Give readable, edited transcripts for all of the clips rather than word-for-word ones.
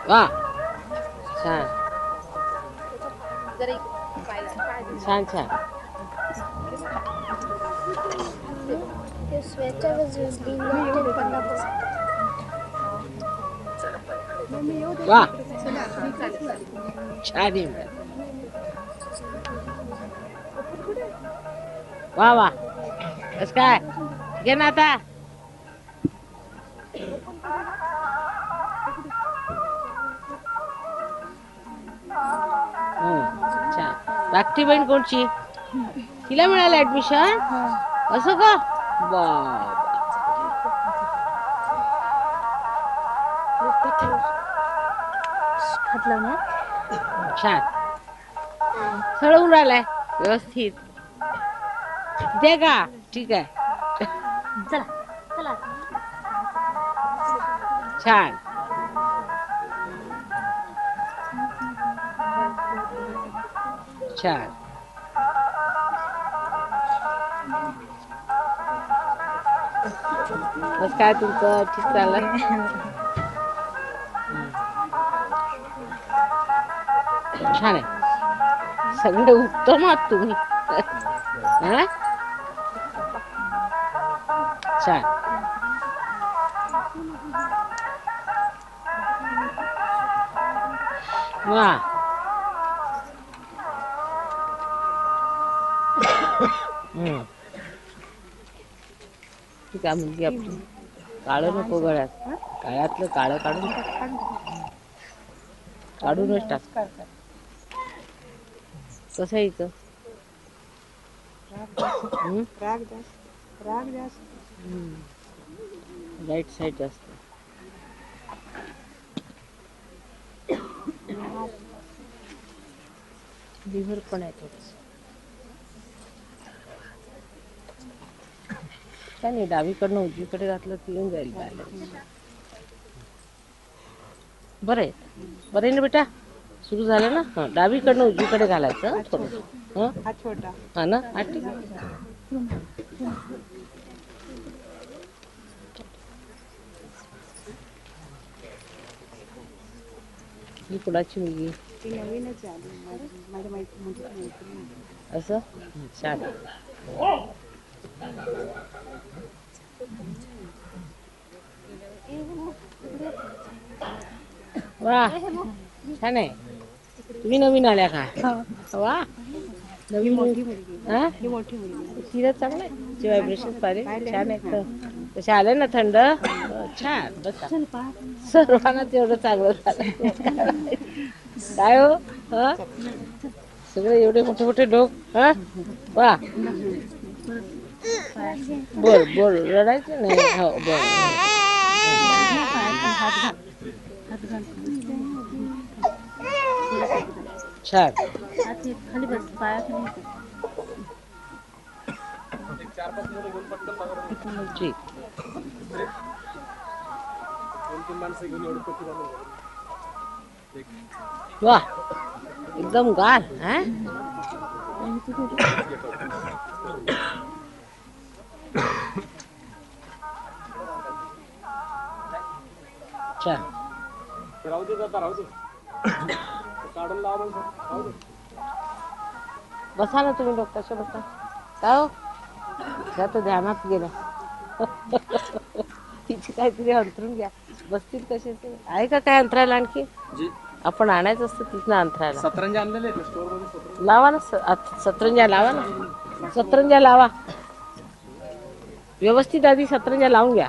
वा छान छान छान. Your sweater was usually not in Punjab. वा छान आहे. वा वा कस काय घे ना आता. छान. धाकटी बहीण कोणची? तिला मिळालं ऍडमिशन? असं का? बाबा छान. सळवून राहिलाय व्यवस्थित. दे का? ठीक आहे. चला चला. छान. छान. बस काय तुमचं ठीक चाललंय? छान आहे. सगळे उत्तम आहात तुम्ही. हा? छान. वा ठीक आहे. मुलगी आपली काळं नको गळ्यात. काळ्यातलं काळं काढून काढूनच टाक. कसं आहे इथं? राईट साईड जास्त. लिव्हर पण आहे थोडंसं. काय नाही, डावीकडनं उजवीकडे घातलं की येऊन जाईल बॅलन्स. बरं आहे. बरं आहे ना बेटा? सुरू झालं ना? हां, डावीकडनं उजवीकडे घालायचं थोडं. हां हां ना. हा ठीक आहे. ही कुणाची मुलगी? असं छान. वा छान आहे. तुम्ही नवीन आल्या का? वा नवीन मोठी तिला चांगलं आहे. जे व्हायब्रेशन पाहिले छान आहेत. तसे आले ना थंड. छान. बस सर्वांना तेवढं चांगलं झालं. काय हो? हा सगळे एवढे मोठे मोठे लोक. हा वा बोल बोल रडायचं नाही. हो बोल. छान. खाली बस पायाखाली. ठीक. वा एकदम गार. हा छान. बसा ना तुम्ही डॉक्टरच्या बसा. काय हो त्या तर ध्यानात गेलं. तिची काहीतरी अंतरून घ्या. बसतील कसे ते आहे का काय अंतरायला आणखी? आपण आणायचं असतं तिथनं अंतरायला. सतरंजा आणलेले लावा ना. सतरंजा लावा ना. सतरंजा लावा व्यवस्थित. आधी सतरंजा लावून घ्या.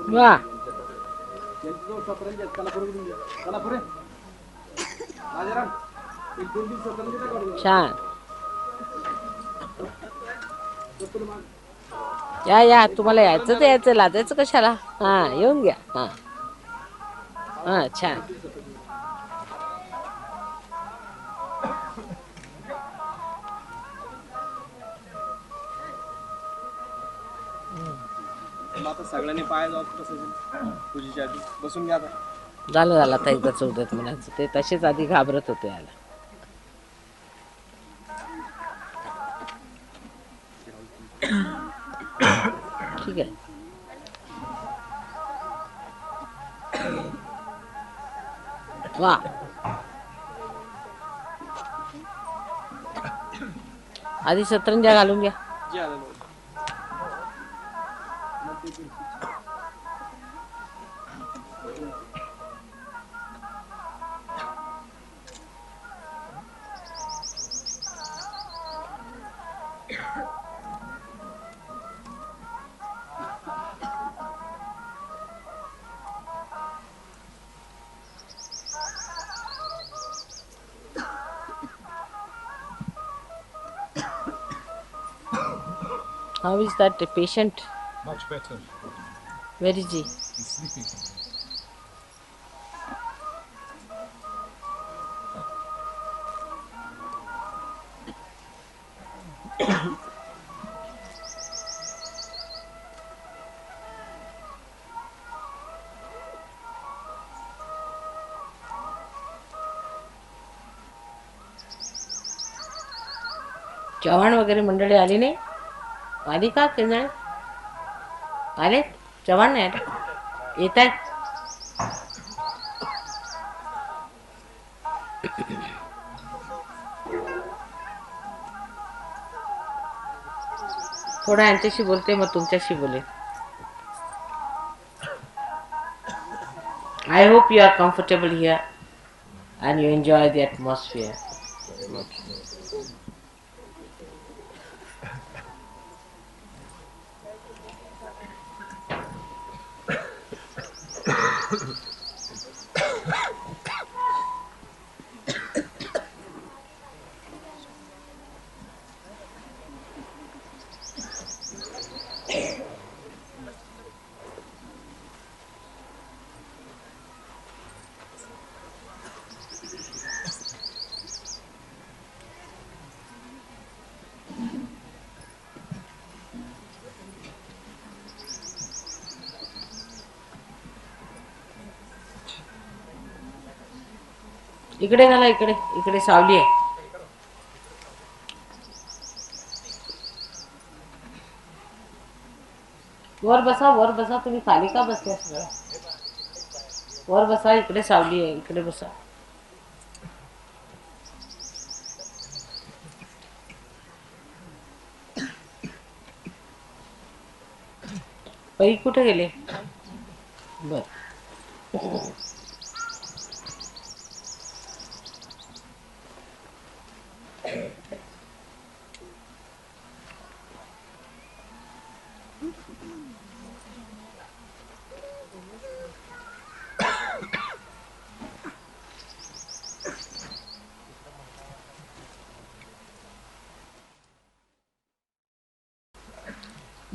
वा छान. या या तुम्हाला यायचं तर यायचं. लाजायचं कशाला? हा येऊन घ्या. हा हा छान. आता सगळ्यांनी पाया जात कसं पूजेच्या आधी बसून घ्या. झालं झालं आता एकदा 14 महिन्याचं. ते तसेच आधी घाबरत होते याला. ठीक आहे. वा. आधी सतरंजा घालून घ्या. जी आलेलो. How is that patient? Much better. Where is he? He's sleeping. Chavan वगैरे मंडळी आली नाही? आली का किरण? आले? चव्हाण नाही आले? येत आहेत? थोडा यांच्याशी बोलते, मग तुमच्याशी बोले. I hope you are comfortable here and you enjoy the atmosphere. इकडे घाला, इकडे इकडे सावली आहे. वर बसा तुम्ही खाली का बसल्या सगळं? वर बसा, इकडे सावली आहे, इकडे बसा. पै कुठे गेले? बर.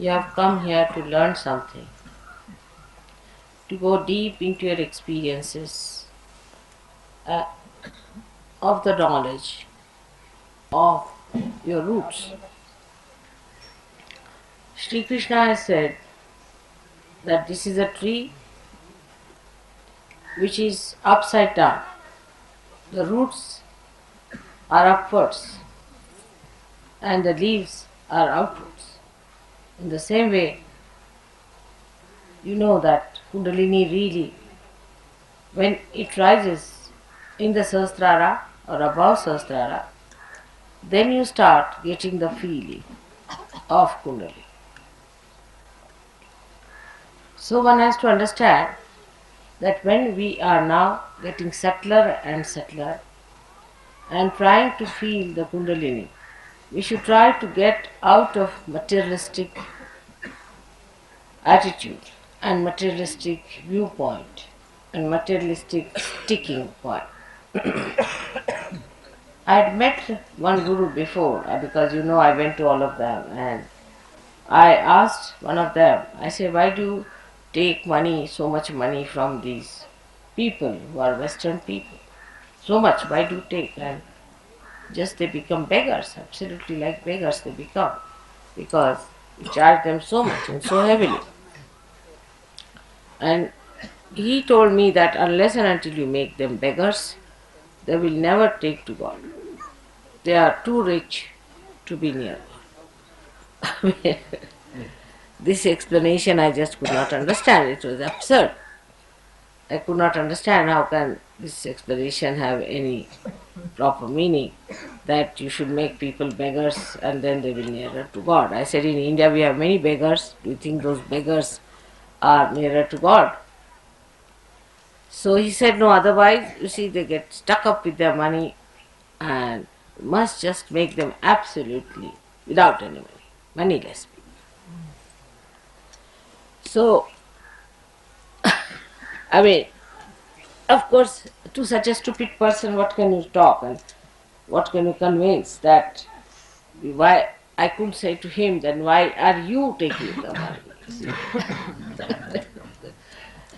You have come here to learn something, to go deep into your experiences of the knowledge of your roots. Shri Krishna has said that this is a tree which is upside down. The roots are upwards and the leaves are outwards. In the same way, you know that Kundalini really, when it rises in the Sahasrara or above Sahasrara, then you start getting the feeling of Kundalini. So one has to understand that when we are now getting subtler and subtler and trying to feel the Kundalini, we should try to get out of materialistic attitude and materialistic viewpoint and materialistic sticking point. I had met one guru before because I went to all of them, and I asked one of them, I said, why do you take money, so much money from these people who are Western people? So much, why do you take? And just they become beggars, absolutely like beggars they become, because you charge them so much and so heavily. And he told me that unless and until you make them beggars, they will never take to God. They are too rich to be near God. This explanation I just could not understand. It was absurd. I could not understand how can this explanation have any proper meaning, that you should make people beggars and then they will nearer to God. I said in India we have many beggars. Do you think those beggars are nearer to God? So he said no, otherwise you see they get stuck up with their money and must just make them absolutely without any money, moneyless people. So I mean, of course, to such a stupid person, what can you talk and what can you convince? That why I could say to him, then why are you taking the money? See?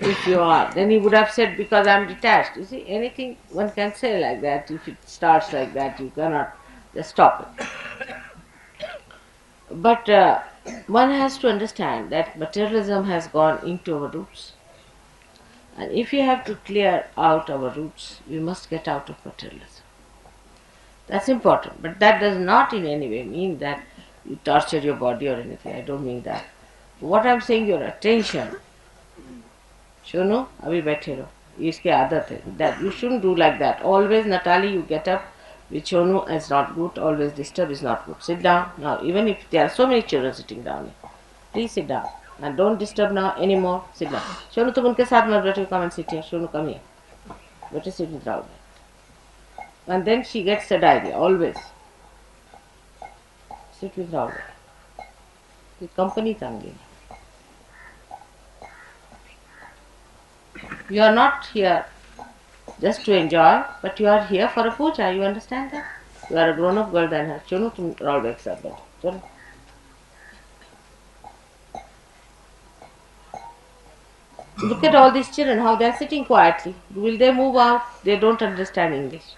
If you are, then he would have said, because I am detached. You see, anything one can say like that. If it starts like that, you cannot just stop it. But one has to understand that materialism has gone into our roots. And if you have to clear out our roots, we must get out of materialism. That's important. But that does not in any way mean that you torture your body or anything. I don't mean that. What I'm saying, your attention. सुनो अभी बैठे रहो, इसकी आदत है, that you shouldn't do like that. Always, Natalie, you get up with Shonu is not good, always disturb is not good. Sit down now, even if there are so many children sitting down here. Please sit down and don't disturb now anymore. Sit down. Shonu, तुम उनके साथ मत बैठो, come and sit here. Shonu, come here. Better sit with Rahul. And then she gets the idea, always. Sit with Rahul. The company tangi. You are not here just to enjoy, but you are here for a puja. You understand that? You are a grown-up girl than her. Chunu, tum Rahul wakes up better. Chalo. Look at all these children, how they are sitting quietly. Will they move out? They don't understand English.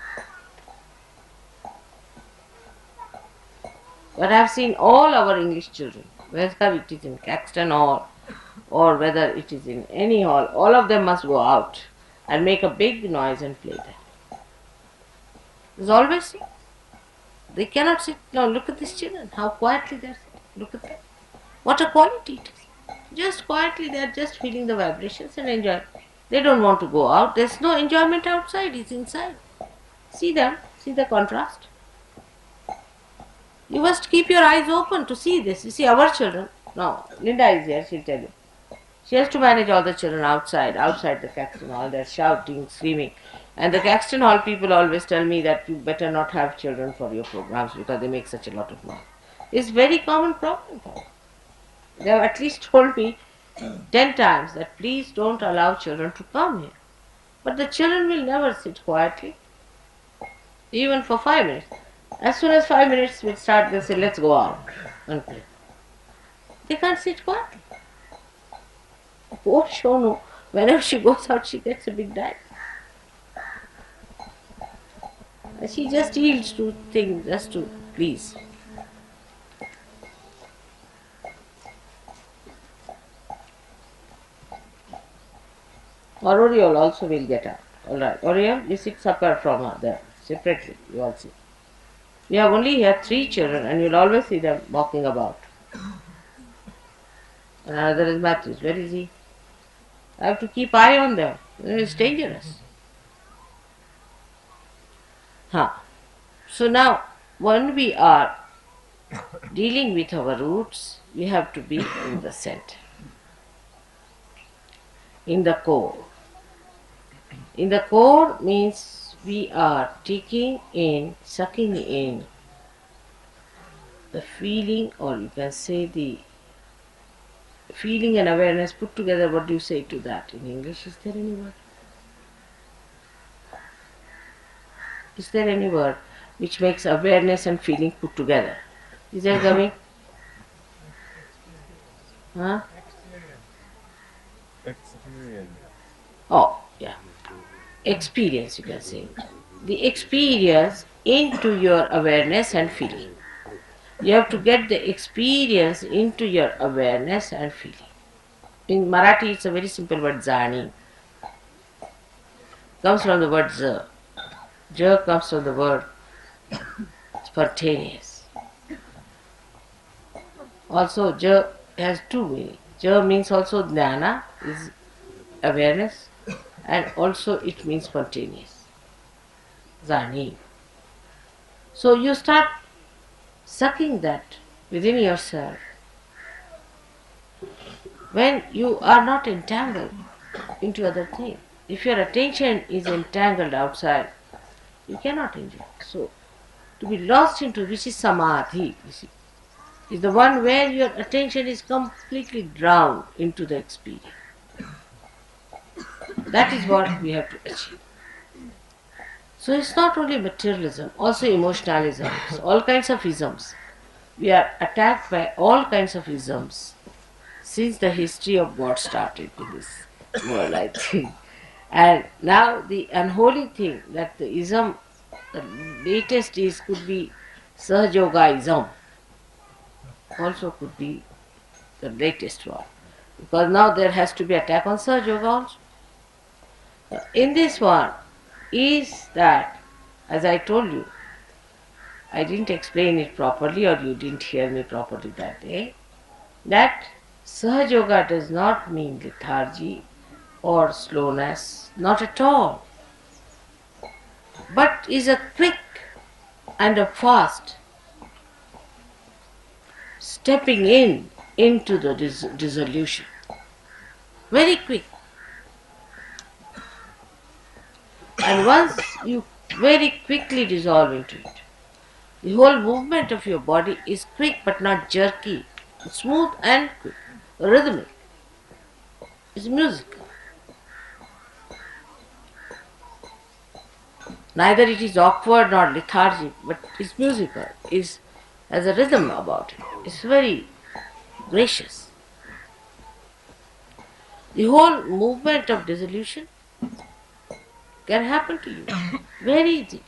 But I have seen all our English children, whether it is in Caxton Hall or whether it is in any hall, all of them must go out and make a big noise and play there. There's always, they cannot sit. Now look at these children, how quietly they are sitting. Look at them. What a quality it is. Just quietly they are just feeling the vibrations and enjoy. They don't want to go out. There's no enjoyment outside, it's inside. See them, see the contrast. You must keep your eyes open to see this. You see our children. Now, Linda is here, she'll tell you. She has to manage all the children outside the Caxton Hall. They're shouting, screaming. And the Caxton Hall people always tell me that you better not have children for your programs because they make such a lot of noise. It's a very common problem for them. They have at least told me 10 times that please don't allow children to come here. But the children will never sit quietly, even for 5 minutes. As soon as 5 minutes will start, they say, let's go out and play. They can't sit quietly. Poor Shonu, whenever she goes out, she gets a big dive. She just yields to things just to please. Or Oriole also will get up. Alright, Oriole, you sit separate from her there, separately, you all sit. We have only here 3 children and you'll always see them walking about. And another is Matthews. Where is he? I have to keep eye on them. It's dangerous. So now, when we are dealing with our roots, we have to be in the center, in the core. In the core means we are taking in, sucking in the feeling, or you can say the feeling and awareness put together. What do you say to that in English? Is there any word? Is there any word which makes awareness and feeling put together? Is there coming? Huh? Experience. Oh, yeah. Experience, you can say. The experience into your awareness and feeling. You have to get the experience into your awareness and feeling. In Marathi, it's a very simple word, zani. Comes from the word z. J comes from the word spontaneous. Also, J has 2 meanings. J means also jnana, is awareness, and also it means spontaneous. Zani. So you start sucking that within yourself when you are not entangled into other things. If your attention is entangled outside, you cannot enjoy. So to be lost into, which is samadhi, you see, is the one where your attention is completely drowned into the experience. That is what we have to achieve. So it's not only materialism, also emotionalism, all kinds of isms. We are attacked by all kinds of isms since the history of God started in this world, I think. And now the unholy thing that the ism, the latest is could be Sahajayoga also could be the latest one. Because now there has to be attack on Sahaja also. In this one is that, as I told you, I didn't explain it properly or you didn't hear me properly that day, that Sahaja Yoga does not mean lethargy or slowness, not at all, but is a quick and a fast stepping into the dissolution. Very quick. And once you very quickly dissolve into it, the whole movement of your body is quick but not jerky, smooth and quick, rhythmic. It's musical. Neither it is awkward nor lethargic, but it's musical. It has a rhythm about it. It's very gracious. The whole movement of dissolution can happen to you very easily.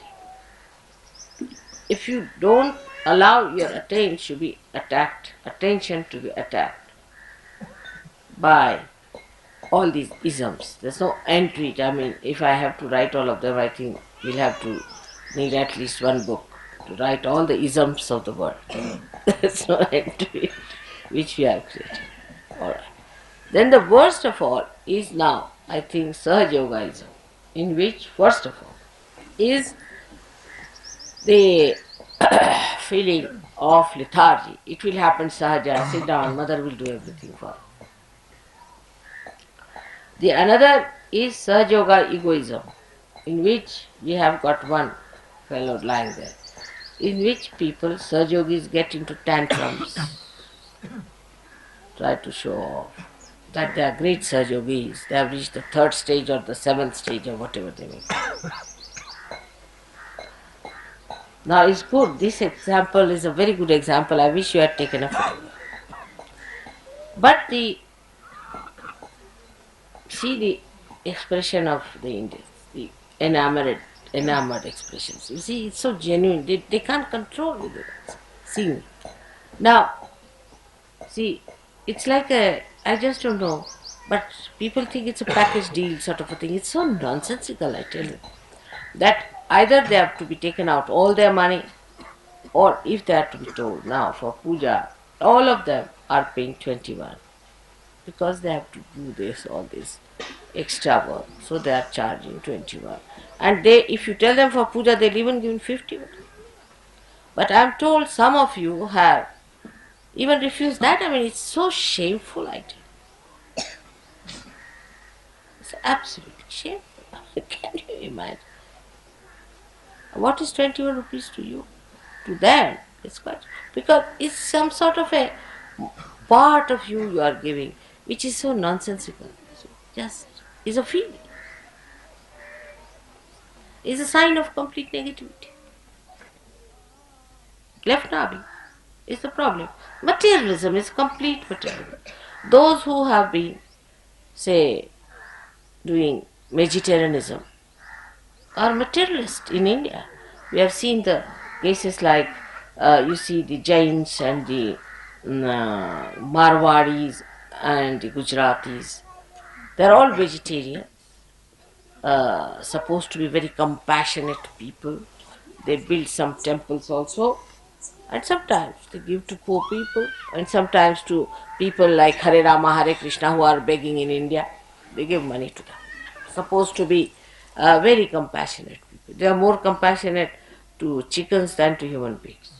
If you don't allow your attention to be attacked by all these isms, there's no end to it. I mean, if I have to write all of them, I think we'll have to need at least one book to write all the isms of the world. There's no end to it, which we have created. Alright. Then the worst of all is now, I think, Sahajayogaism, in which, first of all, is the feeling of lethargy. It will happen sahaja, sit down, mother will do everything for you. The another is Sahaja egoism, in which we have got one fellow lying there, in which people, Sahajogis, get into tantrums, try to show off that they are great Sahajogis, they have reached the third stage or the seventh stage or whatever they may be. Now it's good, this example is a very good example, I wish you had taken a photo. But see the expression of the Indians, the enamored expressions. You see, it's so genuine, they can't control with it. See me. Now, see, it's like I just don't know, but people think it's a package deal sort of a thing. It's so nonsensical, I tell you, that either they have to be taken out all their money, or if they are to be told now for puja, all of them are paying 21 because they have to do this, all this extra work, so they are charging 21. And they, if you tell them for puja, they'll even give 51. But I'm told some of you have even refused that. I mean, it's so shameful, I tell you. It's absolutely shameful. Can you imagine? What is 21 rupees to you? To them, it's quite, because it's some sort of a part of you are giving, which is so nonsensical. Just is a feeling. Is a sign of complete negativity. Left navi is the problem. Materialism is complete materialism. Those who have been, say, doing vegetarianism are materialist in India. We have seen the cases like, you see the Jains and the Marwadis and the Gujaratis. They are all vegetarian, supposed to be very compassionate people. They build some temples also, and sometimes they give to poor people, and sometimes to people like Hare Rama, Hare Krishna who are begging in India. They give money to them. supposed to be very compassionate people. They are more compassionate to chickens than to human beings.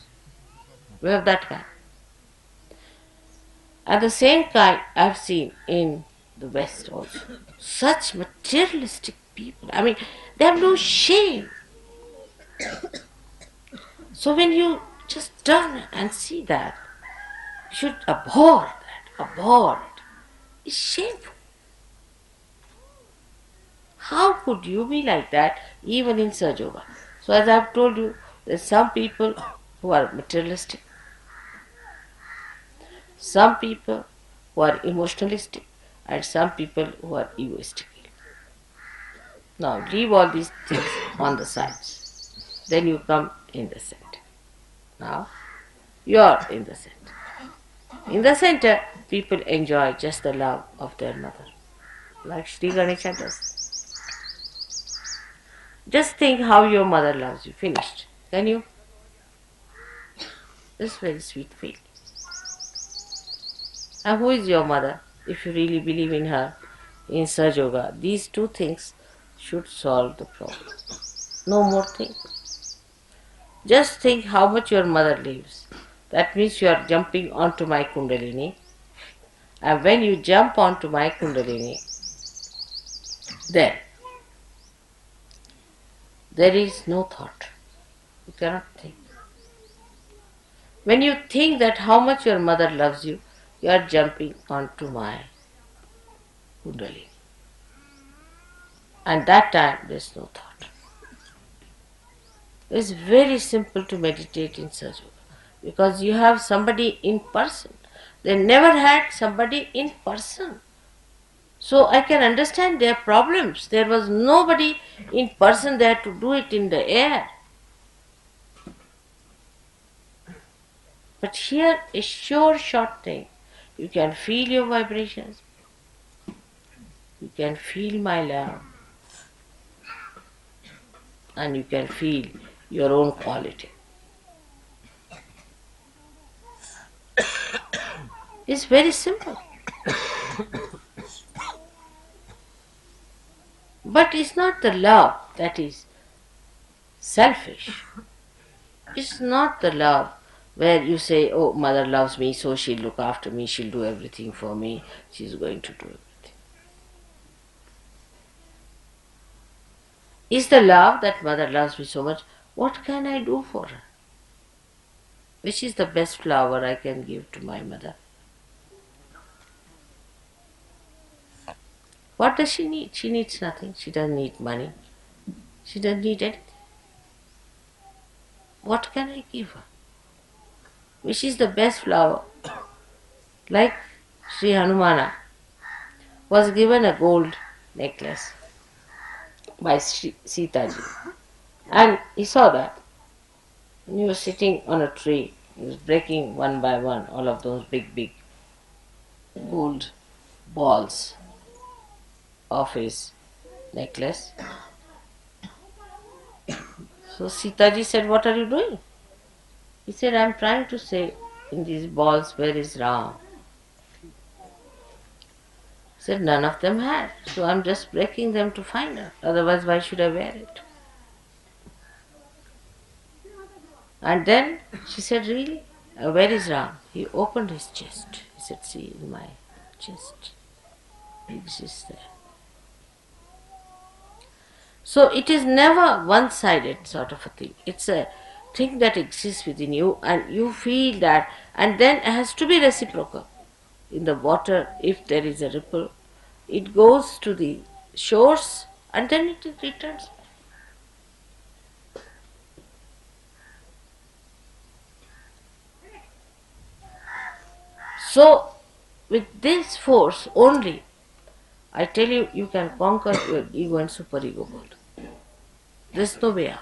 We have that kind. And the same kind I've seen in the West also. Such materialistic people. I mean, they have no shame. So when you just turn and see that, you should abhor that, abhor it. It's shameful. How could you be like that even in Sahaja Yoga? So as I've told you, there's some people who are materialistic, some people who are emotionalistic, and some people who are egoistic. Now leave all these things on the sides. Then you come in the center. Now you are in the center. In the center, people enjoy just the love of their mother, like Shri Ganesha does. Just think how your mother loves you. Finished. Can you? It's very sweet feeling. And who is your mother? If you really believe in her, in Sahaja Yoga, these two things should solve the problem. No more things. Just think how much your mother lives. That means you are jumping onto my Kundalini. And when you jump onto my Kundalini, then there is no thought. You cannot think. When you think that how much your mother loves you, you are jumping onto my Kundalini. And that time there is no thought. It's very simple to meditate in Sahaja Yoga because you have somebody in person. They never had somebody in person. So I can understand their problems. There was nobody in person there to do it in the air. But here a sure short thing. You can feel your vibrations. You can feel my love. And you can feel your own quality. It's very simple. But it's not the love that is selfish. It's not the love where you say, oh, mother loves me, so she'll look after me, she'll do everything for me, she's going to do everything. Is the love that mother loves me so much, what can I do for her? Which is the best flower I can give to my mother? What does she need? She needs nothing. She doesn't need money. She doesn't need anything. What can I give her? Which is the best flower? Like Sri Hanumana was given a gold necklace by Sitaji. And he saw that. And he was sitting on a tree. He was breaking one by one all of those big gold balls of his necklace. So Sitaji said, what are you doing? He said, I am trying to say in these balls, where is Ram? He said, none of them had. So I am just breaking them to find her. Otherwise, why should I wear it? And then she said, really? Where is Ram? He opened his chest. He said, see, in my chest. He exists there. So it is never one-sided sort of a thing. It's a thing that exists within you and you feel that, and then it has to be reciprocal. In the water, if there is a ripple, it goes to the shores and then it returns. So with this force only, I tell you, you can conquer your ego and superego world. There's no way out.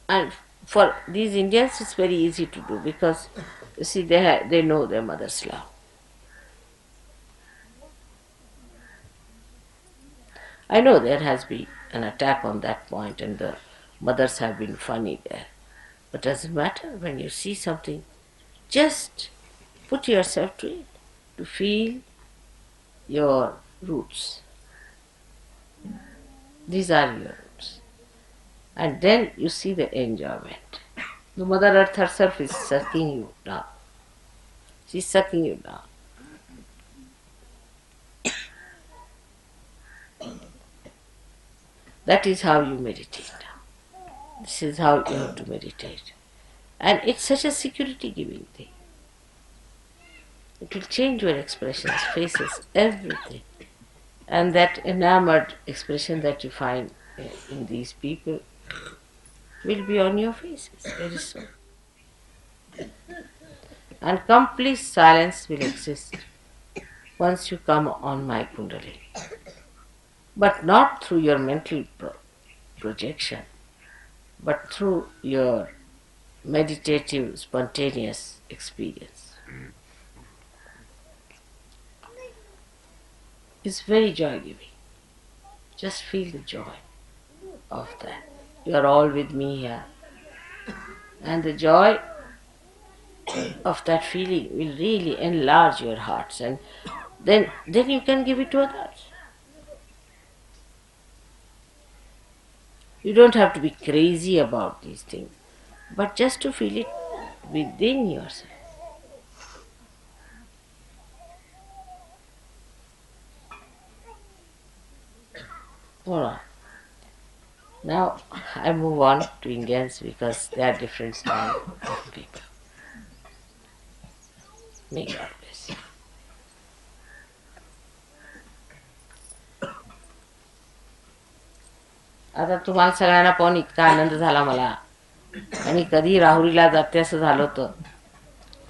And for these Indians, it's very easy to do because, you see, they know their mother's love. I know there has been an attack on that point and the mothers have been funny there. But doesn't matter when you see something just Put yourself to it, to feel your roots. These are your roots. And then you see the enjoyment. The Mother Earth herself is sucking you down. She's sucking you down. That is how you meditate. This is how you have to meditate. And it's such a security giving thing. It will change your expressions, faces, everything. And that enamored expression that you find in these people will be on your faces very soon. And complete silence will exist once you come on my Kundalini. But not through your mental projection, but through your meditative, spontaneous experience. It's very joy-giving. Just feel the joy of that. You are all with me here. And the joy of that feeling will really enlarge your hearts, and then you can give it to others. You don't have to be crazy about these things, but just to feel it within yourself. Alright. Now I move on to Indians because they are different style of people. May God bless you. आता तुम्हाला सगळ्यांना पाहून इतका आनंद झाला मला, आणि कधी राहुरीला जाते असं झालं होतं.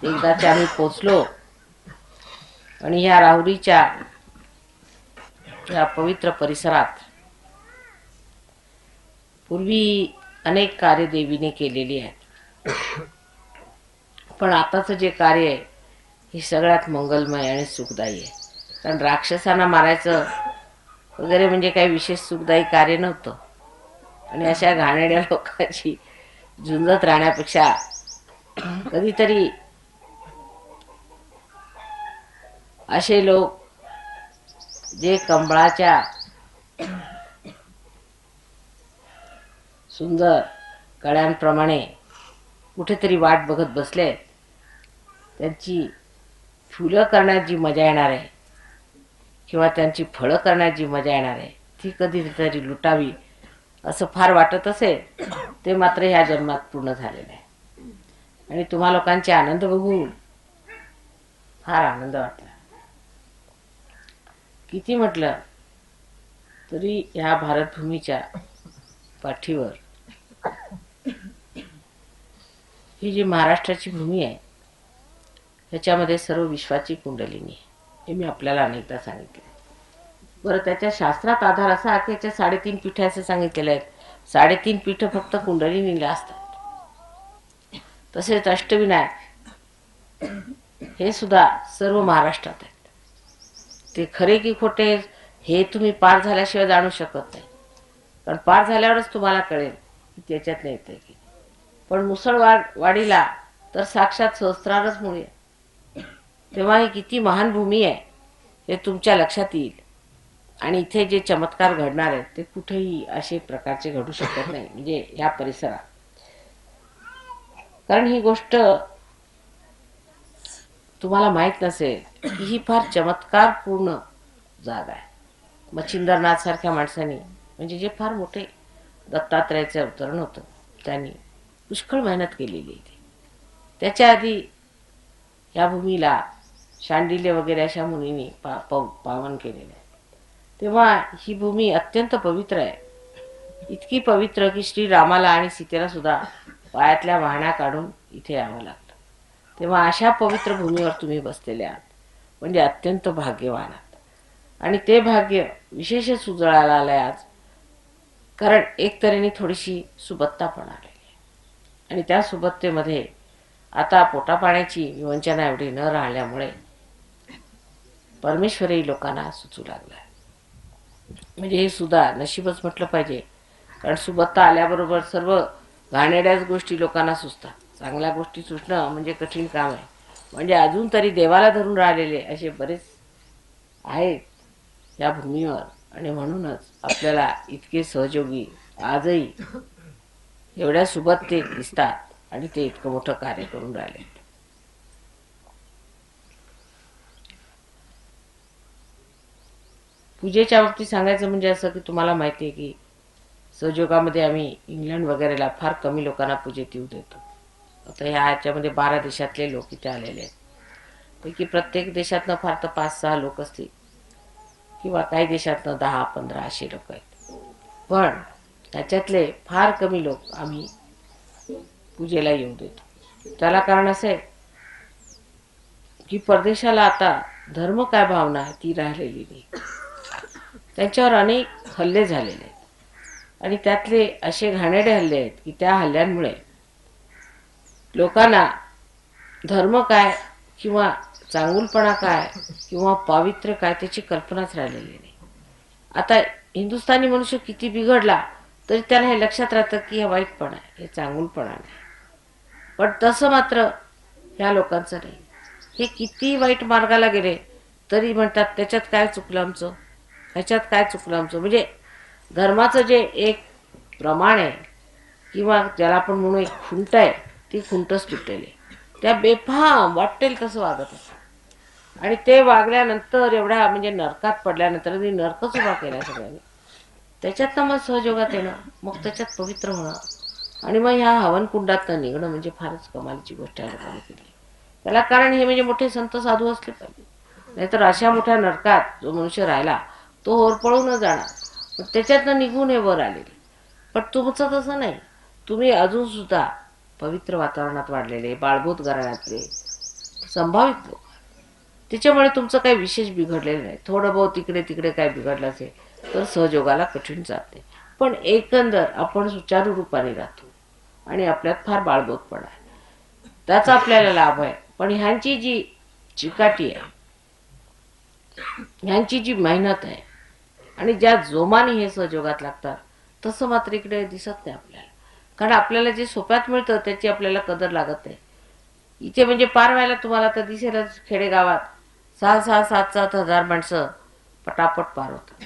एकदाच्या आम्ही पोचलो आणि ह्या राहुरीच्या या पवित्र परिसरात पूर्वी अनेक कार्य देवीने केलेली आहेत, पण आताचं जे कार्य आहे हे सगळ्यात मंगलमय आणि सुखदायी आहे. कारण राक्षसांना मारायचं वगैरे म्हणजे काही विशेष सुखदायी कार्य नव्हतं, आणि अशा घाणेरड्या लोकांची झुंजत राहण्यापेक्षा कधीतरी असे लोक जे कंबळाच्या सुंदर कळ्यांप्रमाणे कुठेतरी वाट बघत बसले, त्यांची फुलं करण्यात जी मजा येणार आहे किंवा त्यांची फळं करण्यात जी मजा येणार आहे ती कधीतरी लुटावी असं फार वाटत असेल, ते मात्र ह्या जन्मात पूर्ण झालेलं आहे. आणि तुम्हा लोकांचे आनंद बघून फार आनंद वाटला. किती म्हटलं तरी ह्या भारतभूमीच्या पाठीवर ही जी महाराष्ट्राची भूमी आहे ह्याच्यामध्ये सर्व विश्वाची कुंडलिनी आहे, हे मी आपल्याला अनेकदा सांगितले. बरं, त्याच्या शास्त्रात आधार असा की याच्या 3.5 पीठे असे सांगितलेले आहेत. 3.5 पीठ फक्त कुंडलिनीला असतात. तसेच अष्टविनायक हे सुद्धा सर्व महाराष्ट्रात आहेत. ते खरे की खोटे हे तुम्ही पार झाल्याशिवाय जाणू शकत नाही, कारण पार झाल्यावरच तुम्हाला कळेल की त्याच्यात नाही येते की. पण मुसळवाडीला तर साक्षात सहस्त्रारच मुळे, तेव्हा ही किती महान भूमी आहे हे तुमच्या लक्षात येईल. आणि इथे जे चमत्कार घडणार आहेत ते कुठेही असे प्रकारचे घडू शकत नाही, म्हणजे या परिसरात. कारण ही गोष्ट तुम्हाला माहित नसेल की ही फार चमत्कारपूर्ण जागा आहे. मच्छिंद्रनाथ सारख्या माणसांनी, म्हणजे जे फार मोठे दत्तात्रयाचे अवतरण होतं, त्यांनी पुष्कळ मेहनत केलेली आहे. त्याच्या आधी या भूमीला शांडिल्य वगैरे अशा मुनींनी पावन केलेलं आहे. तेव्हा ही भूमी अत्यंत पवित्र आहे. इतकी पवित्र की श्रीरामाला आणि सीतेला सुद्धा पायातल्या वाहण्या काढून इथे यावं लागतं. तेव्हा अशा पवित्र भूमीवर तुम्ही बसलेले आहात, म्हणजे अत्यंत भाग्यवान आहात. आणि ते भाग्य विशेषच उजळायला आलंय आज, कारण एक तऱ्हेने थोडीशी सुबत्ता पण आलेली आहे. आणि त्या सुबत्तेमध्ये आता पोटापाण्याची विवंचना एवढी न राहिल्यामुळे परमेश्वरही लोकांना सुचू लागला. म्हणजे हे सुद्धा नशीबच म्हटलं पाहिजे, कारण सुबत्ता आल्याबरोबर सर्व घाणेरड्याच गोष्टी लोकांना सुचतात. चांगल्या गोष्टी सुचणं म्हणजे कठीण काम आहे, म्हणजे अजून तरी देवाला धरून राहिलेले असे बरेच आहेत या भूमीवर. आणि म्हणूनच आपल्याला इतके सहयोगी आजही एवढ्या सोबत ते दिसतात आणि ते इतकं मोठं कार्य करून राहिले. पूजेच्या बाबतीत सांगायचं म्हणजे असं की तुम्हाला माहिती आहे की सहयोगामध्ये आम्ही इंग्लंड वगैरेला फार कमी लोकांना पूजेत येऊ देतो. आता ह्याच्यामध्ये 12 देशातले लोक इथे आलेले आहेत. पैकी प्रत्येक देशातनं फार तर 5-6 लोक असतील किंवा काही देशातनं 10-15 असे लोक आहेत. पण त्याच्यातले फार कमी लोक आम्ही पूजेला येऊ देतो. त्याला कारण असं आहे की परदेशाला आता धर्म काय भावना आहे ती राहिलेली नाही. त्यांच्यावर अनेक हल्ले झालेले आहेत आणि त्यातले असे घाणेरडे हल्ले आहेत की त्या हल्ल्यांमुळे लोकांना धर्म काय किंवा चांगुलपणा काय किंवा पावित्र्य काय त्याची कल्पनाच राहिलेली नाही. आता हिंदुस्थानी मनुष्य किती बिघडला तरी त्याला हे लक्षात राहतं की हे वाईटपणा आहे, हे चांगुलपणा नाही. पण तसं मात्र ह्या लोकांचं नाही. हे किती वाईट मार्गाला गेले तरी म्हणतात त्याच्यात काय चुकलं आमचं, ह्याच्यात काय चुकलं आमचं. म्हणजे धर्माचं जे एक प्रमाण आहे किंवा ज्याला आपण म्हणू एक खुंट आहे ती खुंटच तुटलेली. त्या बेफाम वाटेल तसं वागत असतात आणि ते वागल्यानंतर एवढ्या म्हणजे नरकात पडल्यानंतर नरकच उभा केला सगळ्यांनी. त्याच्यातनं मग सहयोगात येणं, मग त्याच्यात पवित्र होणं आणि मग ह्या हवनकुंडातनं निघणं म्हणजे फारच कमालीची गोष्ट आहे लोकांनी केली. त्याला कारण हे म्हणजे मोठे संत साधू असले पाहिजे. नाहीतर अशा मोठ्या नरकात जो मनुष्य राहिला तो होरपळून जाणार. पण त्याच्यातनं निघून हे वर आलेले. पण तुमचं तसं नाही. तुम्ही अजून सुद्धा पवित्र वातावरणात वाढलेले बाळभूत घराण्यातले संभावित लोक. त्याच्यामुळे तुमचं काही विशेष बिघडलेलं नाही. थोडं बहुत तिकडे तिकडे काय बिघडलं असेल तर सहयोगाला कठीण जाते. पण एकंदर आपण सुचारू रूपाने राहतो आणि आपल्यात फार बाळबोधपणा आहे, त्याचा आपल्याला लाभ आहे. पण ह्यांची जी चिकाटी आहे, ह्यांची जी मेहनत आहे आणि ज्या जोमाने हे सहयोगात लागतात तसं मात्र इकडे दिसत नाही आपल्याला. कारण आपल्याला जे सोप्यात मिळतं त्याची आपल्याला कदर लागत नाही. इथे म्हणजे पार व्हायला तुम्हाला तर दिसेलच खेडेगावात 6-6, 7-7 हजार माणसं पटापट पार होतात.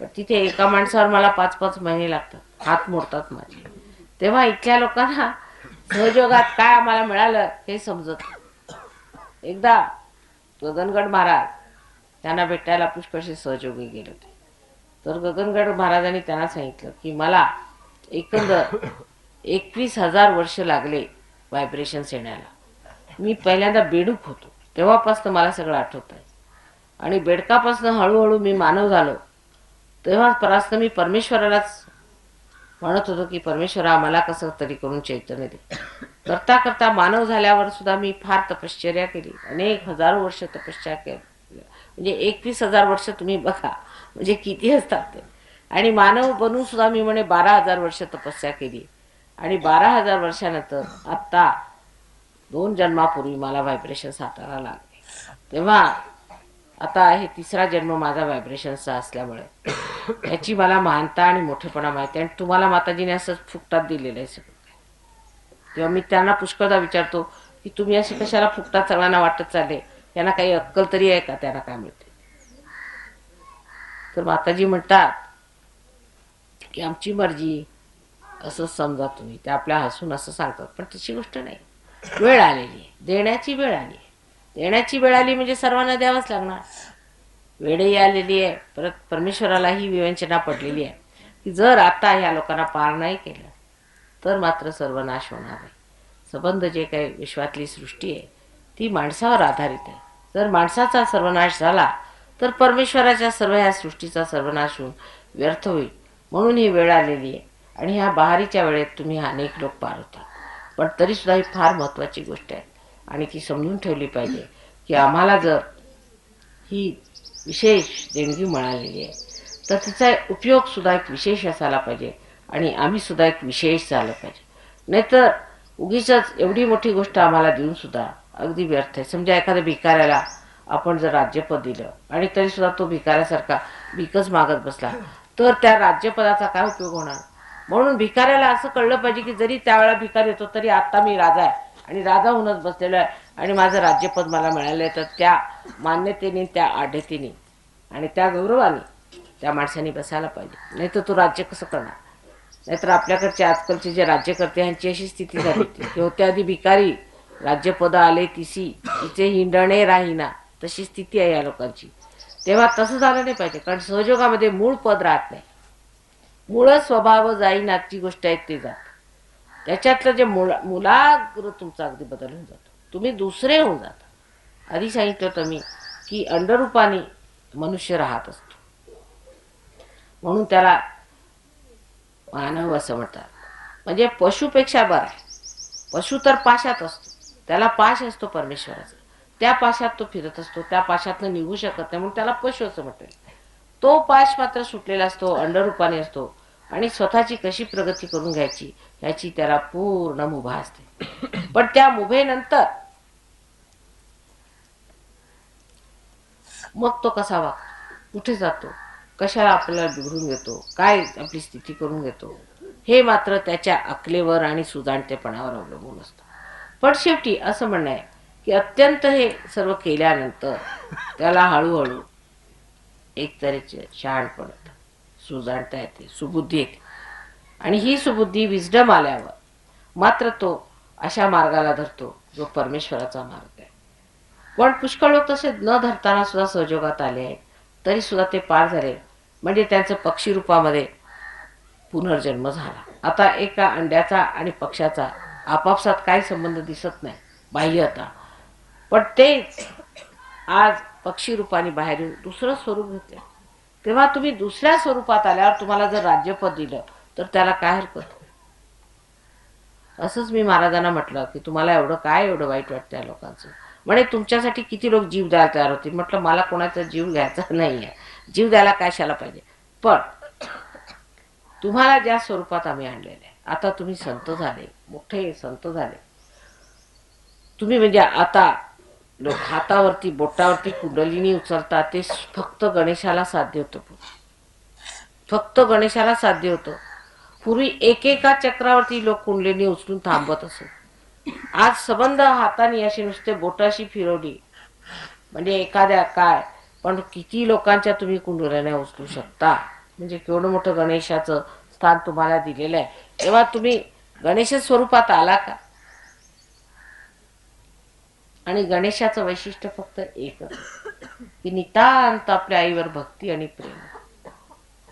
पण तिथे एका माणसावर मला 5-5 महिने लागतात, हात मोडतात माझे. तेव्हा इथल्या लोकांना सहयोगात काय आम्हाला मिळालं हे समजत. एकदा गगनगड महाराज त्यांना भेटायला पुष्कळसे सहयोगी गेले होते. तर गगनगड महाराजांनी त्यांना सांगितलं की मला एकंदर 21,000 वर्ष लागले व्हायब्रेशन्स येण्याला. मी पहिल्यांदा बेडूक होतो तेव्हापासून मला सगळं आठवत आहे आणि बेडकापासून हळूहळू मी मानव झालो तेव्हापासून मी परमेश्वरालाच म्हणत होतो की परमेश्वरा मला कसं तरी करून चैतन्य दे. करता करता मानव झाल्यावर सुद्धा मी फार तपश्चर्या केली, अनेक हजारो वर्ष तपश्चर्या केली. म्हणजे 21,000 वर्ष तुम्ही बघा म्हणजे किती असतात ते. आणि मानव बनून सुद्धा मी म्हणे 12,000 वर्ष तपस्या केली आणि 12,000 वर्षानंतर आत्ता 2 जन्मापूर्वी मला व्हायब्रेशन्स हाताळायला लागले. तेव्हा आता हे 3रा जन्म माझा व्हायब्रेशन्सचा असल्यामुळे याची मला महानता आणि मोठेपणा माहिती आहे. आणि तुम्हाला माताजीने असं फुकटात दिलेलं आहे सगळं. तेव्हा मी त्यांना पुष्कळदा विचारतो की तुम्ही असे कशाला फुकटात सगळ्यांना वाटत चालले, यांना काही अक्कल तरी आहे का, त्यांना काय मिळते. तर माताजी म्हणतात की आमची मर्जी असं समजा तुम्ही. ते आपल्या हसून असं सांगतात पण तशी गोष्ट नाही. वेळ आलेली आहे, देण्याची वेळ आली आहे. देण्याची वेळ आली म्हणजे सर्वांना द्यावंच लागणार. वेळही आलेली आहे, परत परमेश्वरालाही विवंचना पडलेली आहे की जर आता ह्या लोकांना पार नाही केलं तर मात्र सर्वनाश होणार आहे. संबंध जे काही विश्वातली सृष्टी आहे ती माणसावर आधारित आहे. जर माणसाचा सर्वनाश झाला तर परमेश्वराच्या सर्व ह्या सृष्टीचा सर्वनाश होऊन व्यर्थ होईल. म्हणून ही वेळ आलेली आहे आणि ह्या बहारीच्या वेळेत तुम्ही अनेक लोक पार होतात. पण तरीसुद्धा ही फार महत्त्वाची गोष्ट आहे आणि ती समजून ठेवली पाहिजे की आम्हाला जर ही विशेष देणगी मिळालेली आहे तर तिचा उपयोगसुद्धा एक विशेष असायला पाहिजे आणि आम्ही सुद्धा एक विशेष झालं पाहिजे. नाहीतर उगीच एवढी मोठी गोष्ट आम्हाला देऊनसुद्धा अगदी व्यर्थ आहे. समजा एखाद्या भिकाऱ्याला आपण जर राज्यपद दिलं आणि तरीसुद्धा तो भिकाऱ्यासारखा भिकच मागत बसला तर त्या राज्यपदाचा काय उपयोग होणार. म्हणून भिकाऱ्याला असं कळलं पाहिजे की जरी त्यावेळेला भिकार येतो तरी आता मी राजा आहे आणि राजा होऊनच बसलेलो आहे आणि माझं राज्यपद मला मिळालं तर त्या मान्यतेने, त्या आढ्यतेने आणि त्या गौरवाने त्या माणसाने बसायला पाहिजे. नाही तर तो राज्य कसं करणार? नाहीतर आपल्याकडचे आजकालचे जे राज्यकर्ते यांची अशी स्थिती झाली होती की होत्या आधी भिकारी, राज्यपद आले तिसी तिचे हिंडणे राहीना, तशी स्थिती आहे या लोकांची. तेव्हा तसं झालं नाही पाहिजे, कारण सहयोगामध्ये मूळ पद राहत नाही. मूळ स्वभाव जाईनाची गोष्ट आहे ते जात. त्याच्यातलं जे मुलाग्र तुमचा अगदी बदल होऊन जातो, तुम्ही दुसरे होऊन जाता. आधी सांगितलं होतं मी की अंडरूपाने मनुष्य राहत असतो, म्हणून त्याला मानव असं म्हणतात. म्हणजे पशुपेक्षा बरा आहे. पशु तर पाशात असतो, त्याला पाश असतो परमेश्वराचा, त्या पाशात तो फिरत असतो, त्या पाशातनं निघू शकत नाही, म्हणून त्याला पशु असं म्हणतात. तो पाश मात्र सुटलेला असतो, अंडरूपाने असतो आणि स्वतःची कशी प्रगती करून घ्यायची याची त्याला पूर्ण मुभा असते. पण त्या मुभेनंतर मग तो कसा वागतो, कुठे जातो, कशाला आपल्याला बिघडून घेतो, काय आपली स्थिती करून घेतो, हे मात्र त्याच्या अकलेवर आणि सुजाणतेपणावर अवलंबून असतं. पण शेवटी असं म्हणणं आहे की अत्यंत हे सर्व केल्यानंतर त्याला हळूहळू एक तऱ्हेचे शहाणपण येतं, सुजाणता येते, सुबुद्धी येते. आणि ही सुबुद्धी विजडम आल्यावर मात्र तो अशा मार्गाला धरतो जो परमेश्वराचा मार्ग आहे. पण पुष्कळ लोक तसे न धरताना सुद्धा सहयोगात आले आहेत, तरी सुद्धा ते पार झाले. म्हणजे त्यांचं पक्षी रूपामध्ये पुनर्जन्म झाला. आता एका अंड्याचा आणि पक्षाचा आपापसात काही संबंध दिसत नाही बाह्यता, पण तेच आज पक्षी रूपाने बाहेर येऊन दुसरं स्वरूप घेतले. तेव्हा तुम्ही दुसऱ्या स्वरूपात आल्यावर तुम्हाला जर राज्यपद दिलं तर त्याला काय हरकत? असंच मी महाराजांना म्हटलं की तुम्हाला एवढं काय एवढं वाईट वाटतं या लोकांचं? म्हणे तुमच्यासाठी किती लोक जीव द्यायला तयार होतील. म्हटलं मला कोणाचा जीव घ्यायचा नाही आहे, जीव द्यायला कशाला पाहिजे. पण तुम्हाला ज्या स्वरूपात आम्ही आणलेले आहे, आता तुम्ही संत झाले, मोठे संत झाले तुम्ही. म्हणजे आता लोक हातावरती बोटावरती कुंडलिनी उचलतात, ते फक्त गणेशाला साध्य होतं. फक्त गणेशाला साध्य होतं. पूर्वी एकेका चक्रावरती लोक कुंडलिनी उचलून थांबत असत. आज संबंध हाताने अशी नुसते बोटाशी फिरवली म्हणजे एखाद्या काय, पण किती लोकांच्या तुम्ही कुंडलिन्या उचलू शकता. म्हणजे केवढं मोठं गणेशाचं स्थान तुम्हाला दिलेलं आहे. तेव्हा तुम्ही गणेश स्वरूपात आला का? आणि गणेशाचं वैशिष्ट्य फक्त एकच की नितांत आपल्या आईवर भक्ती आणि प्रेम,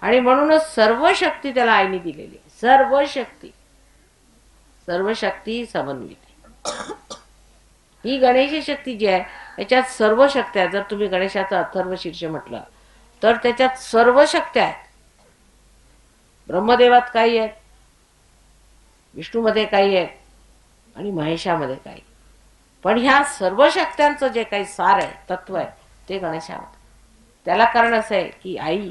आणि म्हणूनच सर्व शक्ती त्याला आईने दिलेली. सर्व शक्ती, सर्व शक्ती समन्वित. ही गणेश शक्ती जी आहे याच्यात सर्व शक्त्या. जर तुम्ही गणेशाचा अथर्व शीर्ष म्हटलं तर त्याच्यात सर्व शक्त्या आहेत. ब्रह्मदेवात काही आहेत, विष्णूमध्ये काही आहेत आणि महेशामध्ये काही. पण ह्या सर्व शक्त्यांचं जे काही सार आहे, तत्व आहे, ते गणेशामध्ये. त्याला कारण असं आहे की आई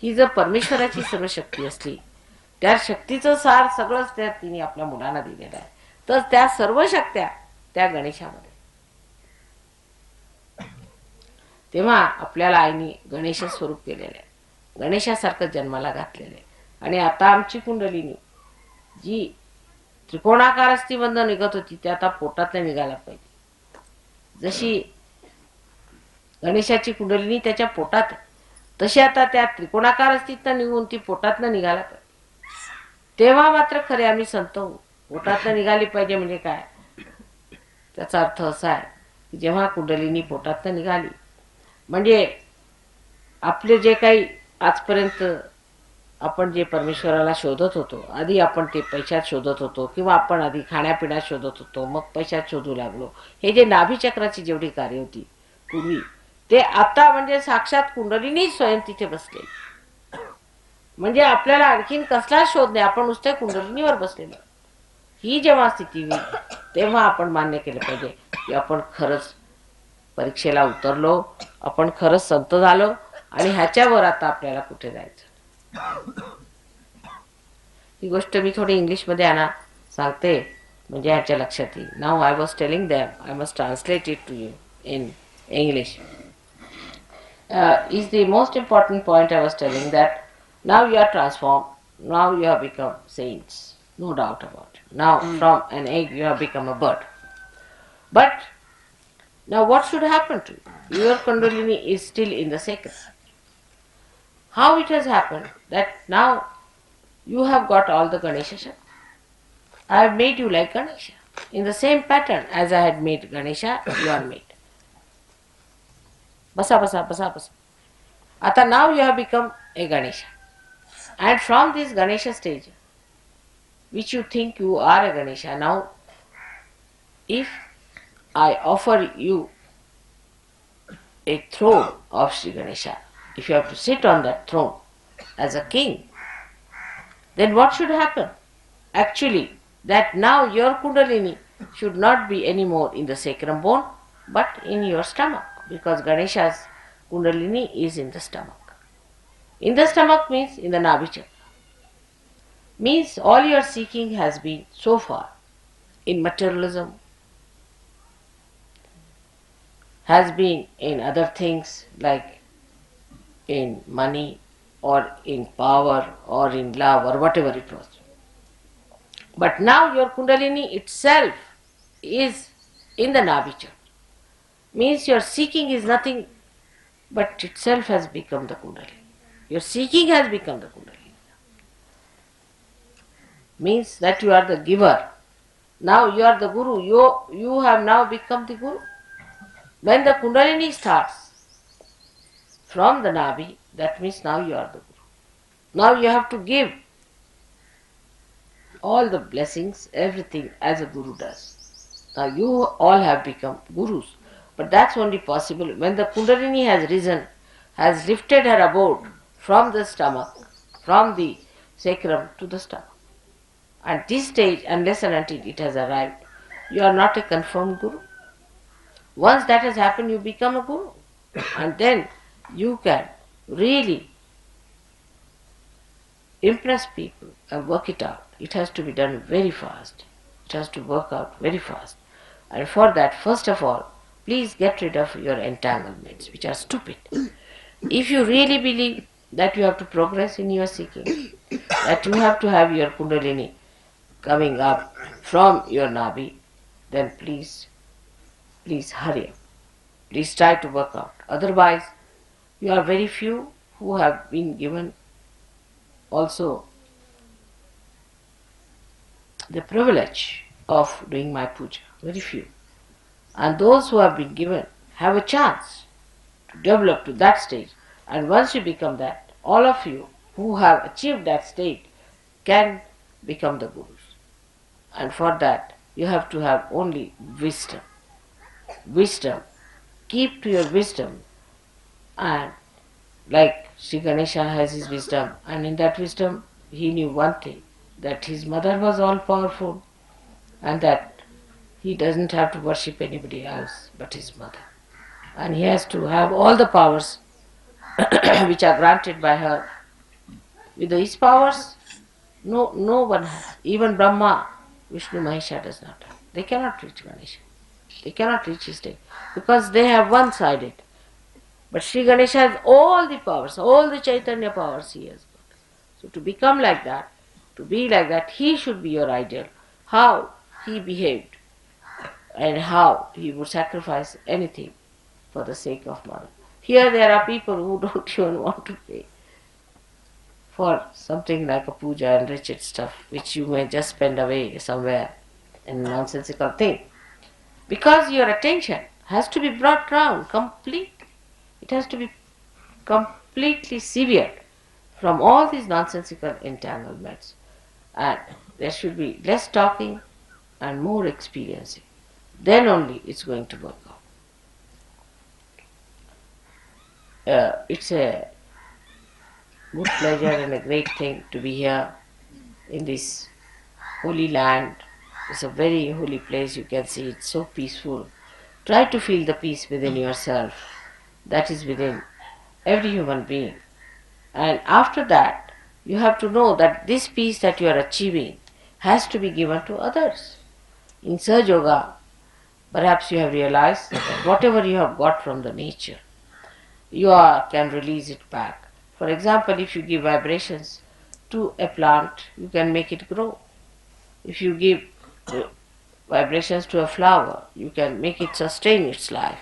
ही जर परमेश्वराची सर्व शक्ती असली, त्या शक्तीचं सार सगळंच त्या तिने आपल्या मुलांना दिलेलं आहे, तर त्या सर्व शक्त्या त्या गणेशामध्ये. तेव्हा आपल्याला आईने गणेश स्वरूप केलेलं आहे, गणेशासारखं जन्माला घातलेलं आहे. आणि आता आमची कुंडलिनी जी त्रिकोणाकार अस्थिबंध निघत होती ते आता पोटात निघायला पाहिजे. जशी गणेशाची कुंडलिनी त्याच्या पोटात आहे, तशी आता त्या त्रिकोणाकार अस्थितनं निघून ती पोटातनं निघायला पाहिजे. तेव्हा मात्र खरे आम्ही संत होऊ. पोटातनं निघाली पाहिजे म्हणजे काय? त्याचा अर्थ असा आहे की जेव्हा कुंडलिनी पोटातनं निघाली म्हणजे आपले जे काही आजपर्यंत आपण जे परमेश्वराला शोधत होतो, आधी आपण ते पैशात शोधत होतो किंवा आपण आधी खाण्यापिण्यात शोधत होतो, मग पैशात शोधू लागलो. हे जे नाभीचक्राची जेवढी कार्य होती पूर्वी, ते आता म्हणजे साक्षात कुंडलिनी स्वयं तिथे बसले. म्हणजे आपल्याला आणखीन कसला शोध नाही, आपण नुसत्या कुंडलिनीवर बसलेलो. ही जेव्हा स्थिती होईल तेव्हा आपण मान्य केलं पाहिजे की आपण खरंच परीक्षेला उतरलो, आपण खरंच संत झालो आणि ह्याच्यावर आता आपल्याला कुठे जायचं. ही गोष्ट मी थोडी इंग्लिशमध्ये सांगते म्हणजे ह्याच्या लक्षात येईल. Now I was telling them, I must translate it to you in English. Is the most important point I was telling, that now you are transformed, now you have become saints, no doubt about it. Now from an egg you have become a bird. But Now what should happen to you? Your Kundalini is still in the sacred. How it has happened that now you have got all the Ganesha Shakti. I have made you like Ganesha. In the same pattern as I had made Ganesha, you are made. Basa, basa, basa, basa. Ata now you have become a Ganesha. And from this Ganesha stage, which you think you are a Ganesha, now if I offer you a throne of Shri Ganesha, if you have to sit on that throne as a king, then what should happen? Actually, that now your Kundalini should not be anymore in the sacrum bone, but in your stomach, because Ganesha's Kundalini is in the stomach. In the stomach means in the Nabhi chakra. Means all your seeking has been so far in materialism, has been in other things like in money or in power or in love or whatever it was. But now your Kundalini itself is in the Nabhi chakra. Means your seeking is nothing but itself has become the Kundalini. Your seeking has become the Kundalini. Means that you are the giver. Now you are the Guru. You have now become the Guru. When the Kundalini starts from the Nabhi, that means now you are the Guru. Now you have to give all the blessings, everything as a Guru does. Now you all have become Gurus. But that's only possible when the Kundalini has risen, has lifted her abode from the stomach, from the sacrum to the stomach. At this stage, unless and until it has arrived, you are not a confirmed Guru. Once that has happened, you become a Guru. And then you can really impress people and work it out. It has to be done very fast. It has to work out very fast. And for that, first of all, please get rid of your entanglements, which are stupid. If you really believe that you have to progress in your seeking, that you have to have your Kundalini coming up from your Nabhi, then please hurry up. Please try to work out. Otherwise, you are very few who have been given also the privilege of doing my puja. Very few. And those who have been given have a chance to develop to that stage. And once you become that, all of you who have achieved that state can become the Gurus. And for that, you have to have only wisdom. Wisdom. Keep to your wisdom. And like Shri Ganesha has his wisdom, and in that wisdom, he knew one thing, that his mother was all powerful, and that he doesn't have to worship anybody else but his mother. And he has to have all the powers which are granted by her. With these powers, no one has. Even Brahma, Vishnu, Mahesha does not have. They cannot reach Ganesha. They cannot reach his state because they have one-sided. But Shri Ganesha has all the powers, all the Chaitanya powers he has got. So to become like that, to be like that, he should be your ideal. How he behaved and how he would sacrifice anything for the sake of mother. Here there are people who don't even want to pay for something like a puja and wretched stuff, which you may just spend away somewhere in a nonsensical thing. Because your attention has to be brought round completely. It has to be completely severed from all these nonsensical entanglements. And there should be less talking and more experiencing. Then only it's going to work out. It's a good pleasure and a great thing to be here in this holy land. It's a very holy place, you can see it's so peaceful. Try to feel the peace within yourself. That is within every human being. And after that, you have to know that this peace that you are achieving has to be given to others. In Sahaja Yoga, perhaps you have realized that whatever you have got from the nature, you can release it back. For example, if you give vibrations to a plant, you can make it grow. If you give vibrations to a flower, you can make it sustain its life.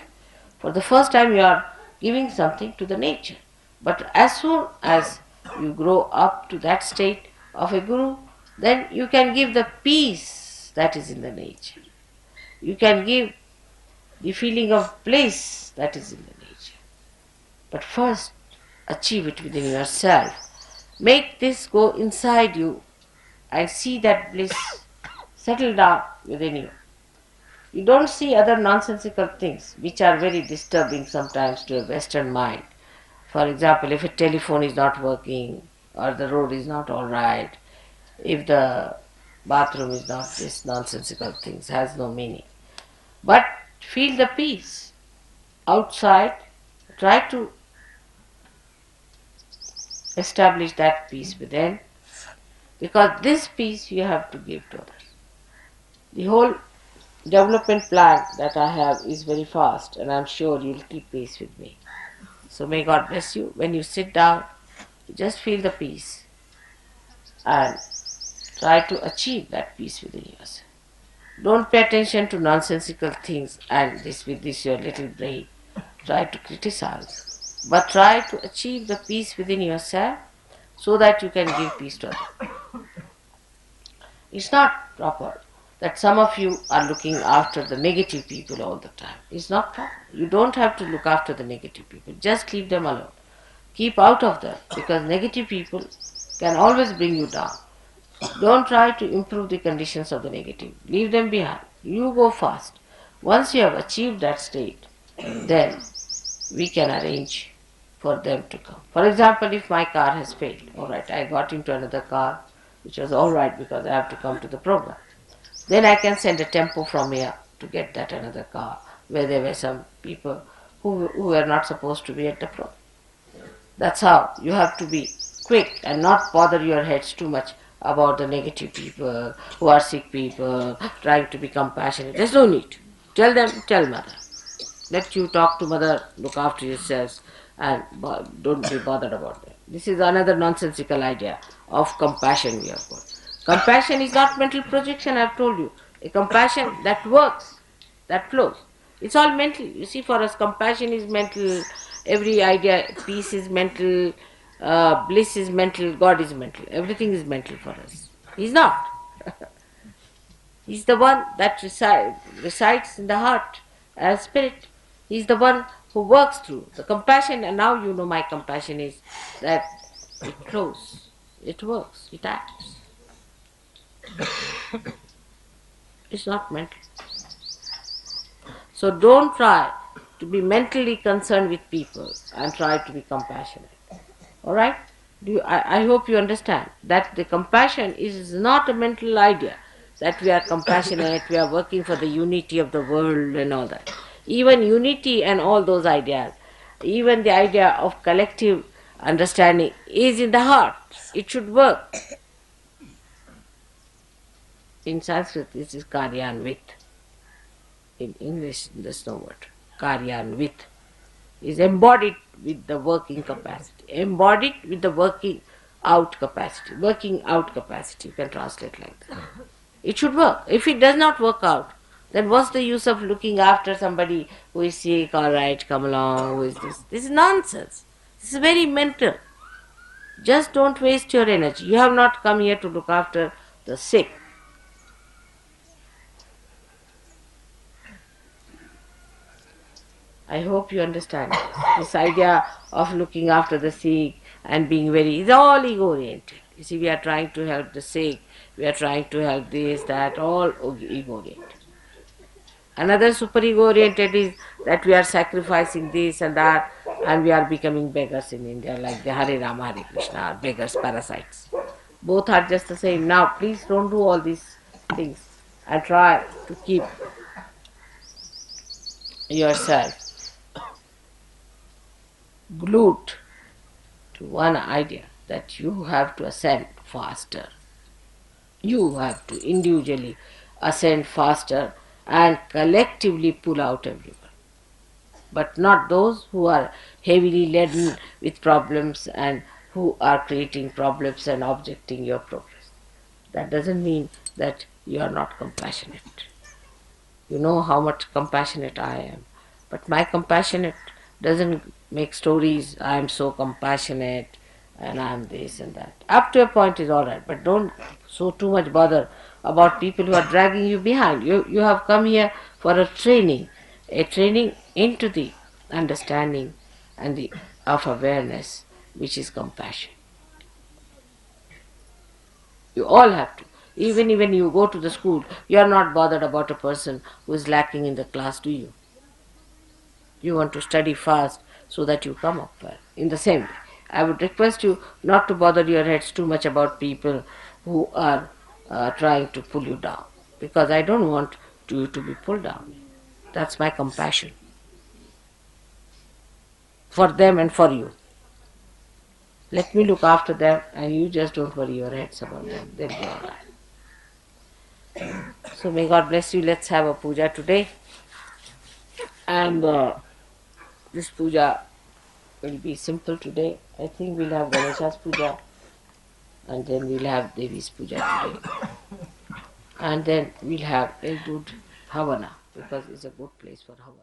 For the first time, you are giving something to the nature. But as soon as you grow up to that state of a guru, then you can give the peace that is in the nature. You can give the feeling of bliss that is in the nature. But first, achieve it within yourself. Make this go inside you and see that bliss settle down within you. You don't see other nonsensical things which are very disturbing sometimes to a Western mind. For example, if a telephone is not working, or the road is not all right, if the bathroom is not, this nonsensical things has no meaning. But feel the peace outside. Try to establish that peace within, because this peace you have to give to others. The whole development plan that I have is very fast, and I'm sure you'll keep pace with me. So may God bless you. When you sit down, just feel the peace and try to achieve that peace within yourself. Don't pay attention to nonsensical things and this with this your little brain. Try to criticize. But try to achieve the peace within yourself so that you can give peace to others. It's not proper that some of you are looking after the negative people all the time. It's not proper. You don't have to look after the negative people. Just leave them alone. Keep out of them, because negative people can always bring you down. Don't try to improve the conditions of the negative. Leave them behind. You go fast. Once you have achieved that state, then we can arrange for them to come. For example, if my car has failed, alright, I got into another car, which was alright because I have to come to the program. Then I can send a tempo from here to get that another car, where there were some people who were not supposed to be at the program. That's how you have to be quick and not bother your heads too much about the negative people, who are sick people, trying to be compassionate. There's no need. Tell them, tell mother. Let you talk to mother, look after yourselves, and don't be bothered about them. This is another nonsensical idea of compassion we have got. Compassion is not mental projection, I have told you. A compassion that works, that flows. It's all mental. You see, for us, compassion is mental, every idea, peace is mental, bliss is mental, God is mental. Everything is mental for us. He's not. He's the one that resides in the heart as spirit. He's the one who works through. The compassion, and now you know my compassion is that it flows, it works, it acts. It's not mental. So don't try to be mentally concerned with people and try to be compassionate. Alright? I hope you understand that the compassion is not a mental idea, that we are compassionate, we are working for the unity of the world and all that. Even unity and all those ideas, even the idea of collective understanding is in the heart. It should work. In Sanskrit, this is karyanvit. In English, there's no word. Karyanvit is embodied with the working capacity. Embodied with the working out capacity. Working out capacity, you can translate like that. It should work. If it does not work out, then what's the use of looking after somebody who is sick, alright, come along, who is this? This is nonsense. This is very mental. Just don't waste your energy. You have not come here to look after the sick. I hope you understand this idea of looking after the sick and being very, is all ego-oriented. You see, we are trying to help the sick, we are trying to help this, that, all ego-oriented. Another super ego-oriented is that we are sacrificing this and that, and we are becoming beggars in India, like the Hare Rama, Hare Krishna, beggars, parasites. Both are just the same. Now, please don't do all these things and try to keep yourself glued to one idea that you have to ascend faster. You have to individually ascend faster and collectively pull out everyone. But not those who are heavily laden with problems and who are creating problems and objecting your progress. That doesn't mean that you are not compassionate. You know how much compassionate I am. But my compassionate doesn't make stories, I am so compassionate and I am this and that. Up to a point is alright, but don't so too much bother about people who are dragging you behind. You have come here for a training into the understanding and the of awareness, which is compassion. You all have to. Even when you go to the school, you are not bothered about a person who is lacking in the class, do you? You want to study fast so that you come up well. In the same way, I would request you not to bother your heads too much about people who are trying to pull you down, because I don't want you to be pulled down. That's my compassion for them and for you. Let me look after them, and you just don't worry your heads about them. They'll be all right. So may God bless you. Let's have a puja today. And this puja will be simple today. I think we'll have Ganesha's puja, and then we'll have Devi's puja today. And then we'll have a good Havana, because it's a good place for Havana.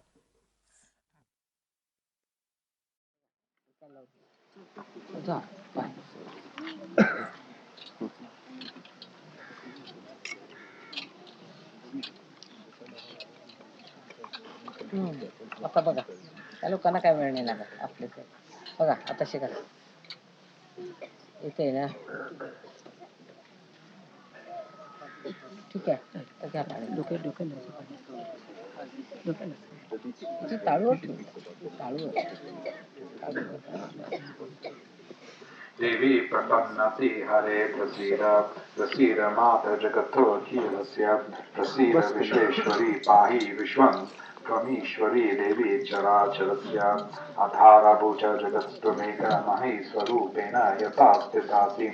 आता बघा त्या लोकांना काय वेळ नाही लागत आपल्या बघा आता शिका इथे ना ठीक आहे तर घ्या पाणी डोक्यात ताळूवर ठेवू देवी प्रपन्नति हरे प्रसीद माता जगतो खीलस्य प्रसीद विश्वेश्वरी पाहि विश्वं त्वमीश्वरी देवी चराचरस्य आधारभूत जगत्स्त्वमेक महेश्वरूपेण यथा स्थितासि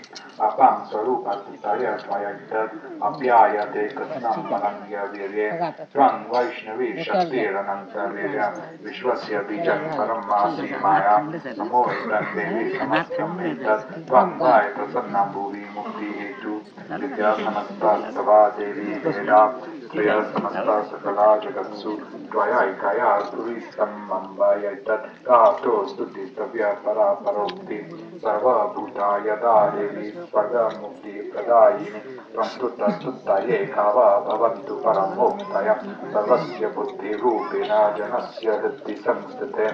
अपं स्वरूपस्थितय त्वयैतद् अप्यायते कृत्स्नं परं वीर्ये त्वं वैष्णवी शक्तिरनन्तवीर्य विश्वस्य बीजं परं मासि माया नमो देवी समस्तं एतत् त्वं वै प्रसन्नं भुवि मुक्तिहेतु विद्या समस्ता देवी वेदा त्वया समस्ता सकला जगत्सु त्वयैकया तुरीस्तं मम्बयैतत् कातो स्तुतिस्तव्या परा परोक्ति सर्वभूता यदा देवी स्वर्गमुक्तिप्रदायिनि त्वं स्तुतस्तुतये कावा भवन्तु परमोक्तय सर्वस्य बुद्धिरूपेण जनस्य हृदि संस्थिते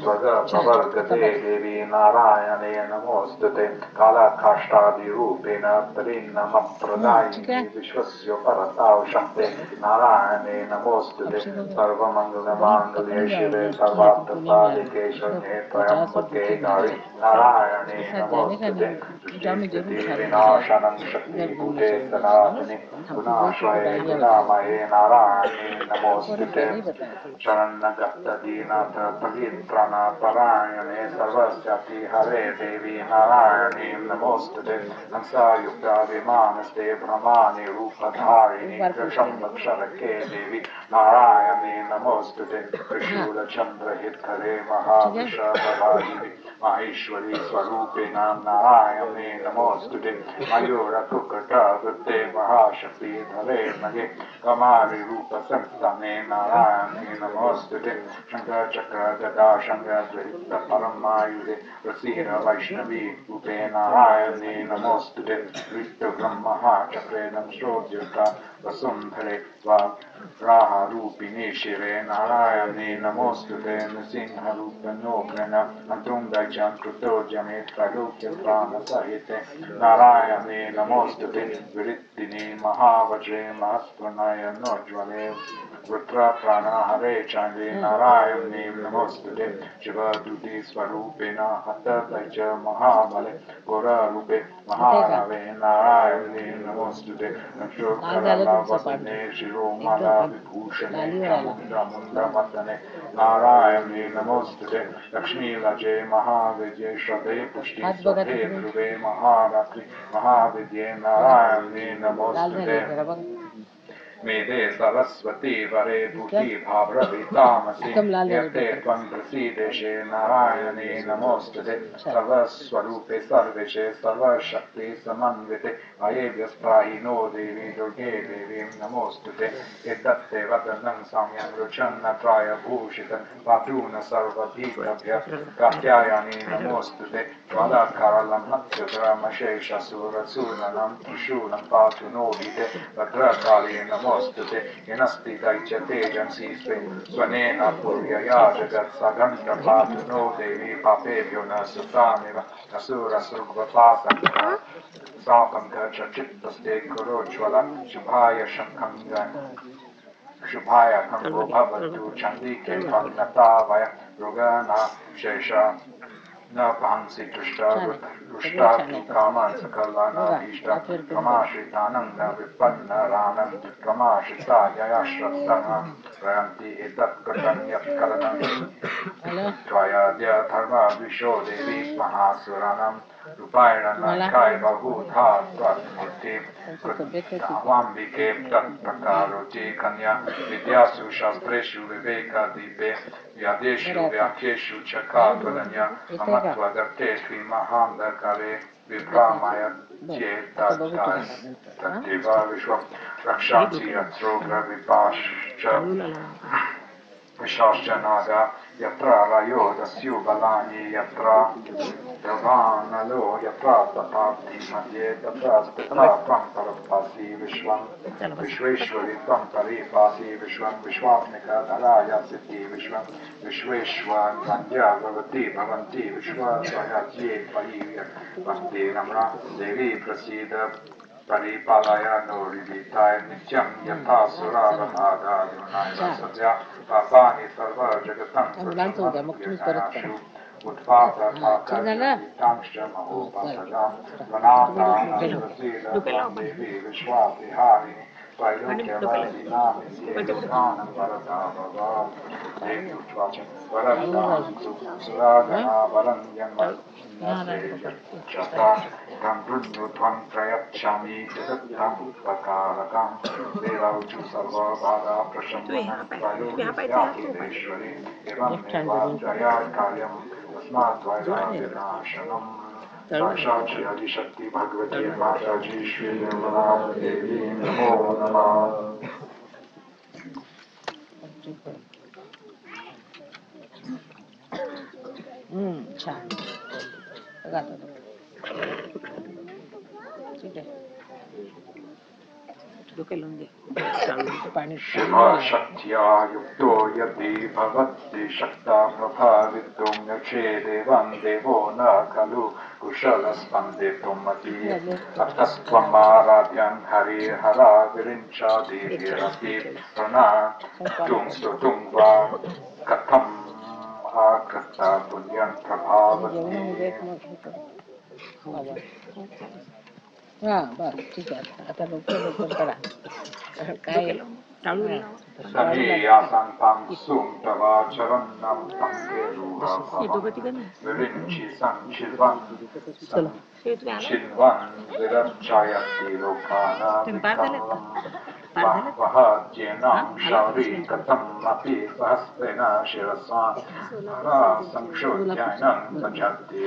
स्वर्गप्रवर्गते देवी नारायणे नमोऽस्तुते कालकाष्ठादिरूपेण परिणमप्रदायिनि विश्वस्य परतां शक्ते नारायणे नमोऽस्तुते सर्वमङ्गलमाङ्गल्ये शिवे सर्वार्थसाधिके शरण्ये त्र्यम्बके गौरि नारायणे नमोऽस्तुते सृष्टिस्थितिविनाशनं शक्तिभूते सनातने गुणाश्रये गुणामये नारायणे नमोऽस्तुते शरणगतदीनाथ पवित्रनापरायणे सर्वस्याति हरे देवी नारायणे नमोऽस्तुते हंसायुक्ता विमानस्ते ब्रह्माणि रूपधारिणि कृशम्भक्षरके देवी नारायणे नमोऽस्तुते त्रिशूलचन्द्रहितकरे महाविषभवाहिनि माहेश्वरी स्वरूपेण नारायणे नमोऽस्तुते मयूरकुकुटवृत्ते महाशक्तिधरे मगे कमारि रूपसंस्थाने नारायणे नमोऽस्तुते शङ्खचक्र गदा शङ्खधृत परमायुधे प्रसीद वैष्णवी रूपे नारायणे नमोऽस्तुते विष्णुब्रह्मचक्रे नमश्रोद्युक्ता वसुन्धरे वाग्राहरूपिणे शिवे नारायणे नमोऽस्तुते नृसिंहरूपनोग्न अन्तुङ्गजं कृतोजमे त्रैलोक्यप्राणसहिते नारायणे नमोऽस्तुते विरिद्धिने महावज्रे महस्त्वनयनोज्ज्वले रुद्रप्राणहरे चाण्डे नारायणे नमोऽस्तुते शिवदुति स्वरूपेण हतदैच महाबले घोररूपे महारवे नारायणे नमोऽस्तुते नक्षोकरलावदने शिरोमाला विभूषणे चामुण्डमुण्डमर्दने नारायणे नमोऽस्तुते लक्ष्मीलजे महाविजये श्रद्धे पुष्टिस्वधे ध्रुवे महारात्रि महाविद्ये नारायणे नमोऽस्तुते मेदे सरस्वती वरे भूति भावरवितामसि यते त्वं प्रसीदेशे नारायणे नमोस्तुते सर्वस्वरूपे सर्वेशे सर्वशक्ति समन्विते अयेभ्यस्त्राहिनो देवी दुर्गे देवी नमोस्तुते एतत्ते वदनं सम्यं रुचन्नत्राय भूषितं पातु न सर्वभीतभ्यः कात्यायने नमोस्तुते त्वदकरलं मत्स्यधर्मशेषसुरसूननं त्रिशूलं पातु नो हिते भद्रकाले नमोस्तुते यनस्ति दैत्यते जंसि स्वे स्वनेन पुर्यया जगत्सगन्त पातु नो देवी पापेभ्यो न सुतामिव असुरसुर्वपासङ्का साकं गच्छ चित्तस्ते कुरोज्ज्वल शुभाय शङ्खं शुभाय खङ्गो भवतु चण्डिके भग्नतावय मृगना शेष न पांसि रुष्टा कामान् सकलानाभीष्टा त्वमाश्रितानन्द विपन्नरानं त्वमाश्रितायश्रत्सनं प्रयन्ति एतत्कृतन्यत्करणं त्वयाद्य धर्मविशो देवी महासुराणां रूपायणनायकाय बहुधा त्वत्मूर्ति कृतावाम्बिके तत्प्रकारोति कन्या विद्यासु शास्त्रेषु विवेकादीपे व्यादेषु व्याख्येषु च कातुलन्या ममत्वदर्थे श्रीमहान्धकारे विभ्रामय चेतत्तदेव विश्वं रक्षांसि यत्रोग्रविपाश्च विशाश्च नागा यत्र रयो दस्युबलानि यत्र देवानलो यत्र तथाब्धि मध्ये तत्र स्थिता त्वं परिपासि विश्वं विश्वेश्वरि त्वं परिपासि विश्वं विश्वात्मिका धराय सिद्धि विश्वं विश्वेश्वरन्य भवति भवन्ति विश्वस्वयच्ये त्वयि वन्दे नम्रा देवी प्रसीद परिपालय नोरिदिताय नित्यं यथा सुरावतादायुनाय सद्या पापानि सर्व जगतं प्रसन्नयशु उत्पादकांश्च महोपासदां वनातां देवी विश्वाविहारिणि त्रैलोक्यवासिनामिन्ये लोकानं वरदा भवा देवी उच्वाच वरदां सुरागणा वरं यन्मन्यसेयच्चता तं वृद्धु त्वं प्रयच्छामि जगत्तं उपकारकं देवौचु सर्वभागा प्रशमनं त्रयोदयाखिलेश्वरि एवमेवात्रया कार्यं तस्मात् त्वया विनाशनम् साक्षात् श्री आदिशक्ति भगवती माताजी श्री निर्मला देवी नमो नमः छान गातो ठीक आहे डोक्याला लावून दे पाणी शिवशक्त्या युक्तो यदि भवति शक्ता प्रभावितुं यक्षेदेवं देवो न खलु कुशलस्पन्दितुमति अतस्त्वमाराध्यं हरिहरा विरिञ्चादिभिरपि प्रणतुं स्तुतुं वा कथम् आकृता पुण्यं प्रभावति हा बस ठीक आहे आता लवकर करा काय Saniyasan pangsum tava charanam pankeruha virinchi sanchivan chinvan virachayati lokana vikalam vahadyenam shauri katam api sahasrena shirasvan hara sankshodhyanam bhajati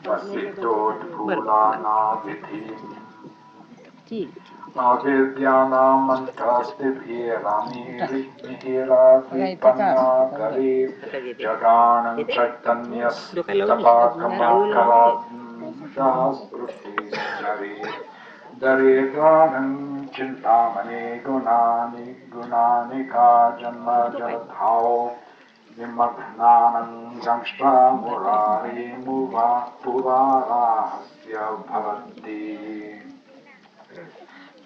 vasitod bhulana vidhi Avidyanamantastivhirami Mihiravipanagari Jaganam Chaitanyas Tapakamakara Shastruti Jari Daridranam Chintamani Gunani Ka Janma Jaladhao Nimagnanam Jamshtra Murari Puvarahasya Bhavati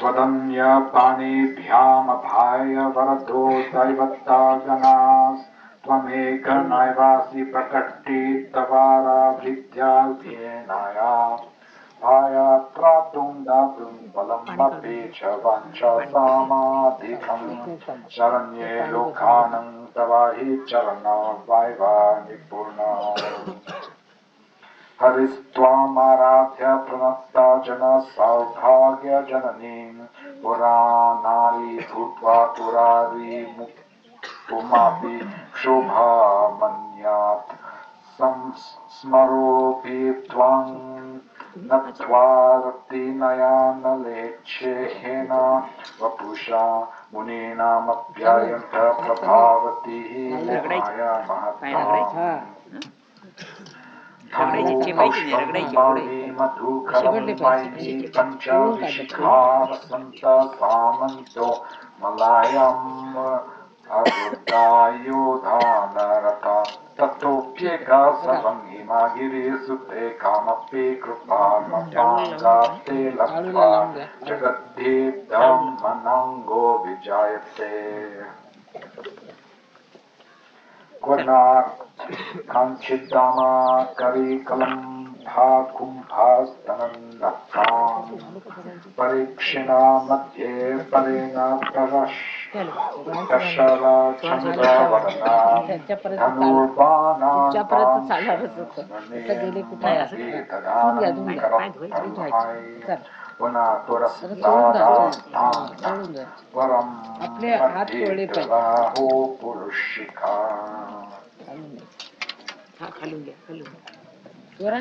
Twadanya panibhyamabhaya varato daivata ganas Tvameka naivasi prakati tavara bhritya bhinaya Bhaya tratum datum balam papecha vancha samadhikam Sharanye lokhanam tavahi charana vaiva nipurna हरिस्त्वामाराध्य प्रणता जन सौभाग्य जननीं पुराणानि भूत्वा पुरारी मुक्तुमपि शोभामन्यात् स्मरोऽपि त्वां नत्वारति नयानलेच्छेहेन वपुषा मुनीनामप्यायन्त प्रभावतीः माया महताम् धनुष्टम्बाणि मधुकरमयी पञ्चविशिखा वसन्त सामन्तो मलायम् अवृतायोधानरता ततोऽप्येका सर्वं हिमागिरिसुते कामपि कृपामपाङ्गाप्ते लब्ध्वा जगद्धीप्तं मनङ्गो विजायते काञ्चिद्दामा करिकलं भाकुम्भास्तनन्नताम् परीक्षिणा मध्ये परेण प्रशरचन्द्रवर्णाम् धनुर्बाणां पुनः पुरस्तारां वरं मध्ये राहो पुरुषिका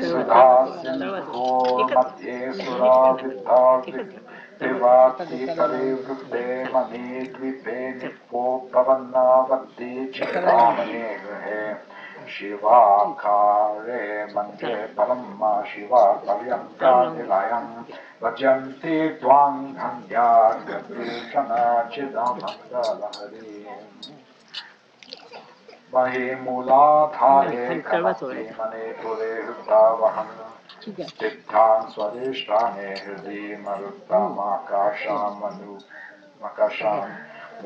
सुधा सिंहो मध्ये सुरावृता विवाति परिवृते मणिद्वीपे निपोपवनावती चिन्तामणे गृहे शिवाकारे मन्त्रे परम्मा शिवा पर्यन्तानिलयं भजन्ति त्वां धन्या गतिर्षणाचिदमङ्गलहरी महिमूलाधारे कमस्ति मने पुरे हृतावहम् स्थितां स्वदिष्टाने हृदि मरुत्तमाकाशाम्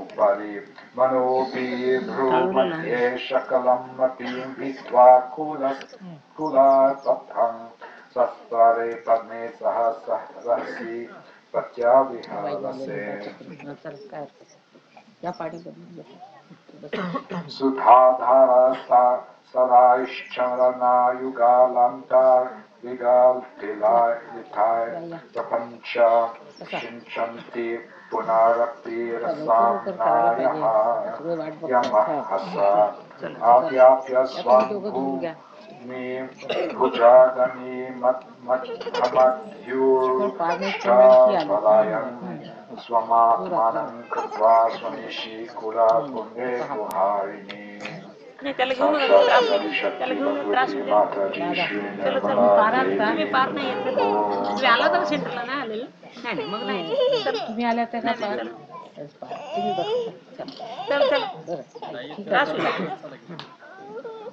उपरि मनोऽपि भ्रूमध्ये शकलम् अपि भित्त्वा कुलपथं सस्वरे पद्मे सह सहसि प्रत्याविहरसे सुधाधारा सराश्चरणायुगालन्तार विगालिथाय प्रपञ्च शिञ्चन्ति पुनरपि रसाम्नायः यमहसा आव्याप्य स्वभूमि भुजागनि मध्यमध्युष्टाफलायम् स्वमात्मानं कृत्वा स्वनिशि कुलाकुण्डे गुहारिणी शक्ति भगवती माताजी Shri Nirmala Devi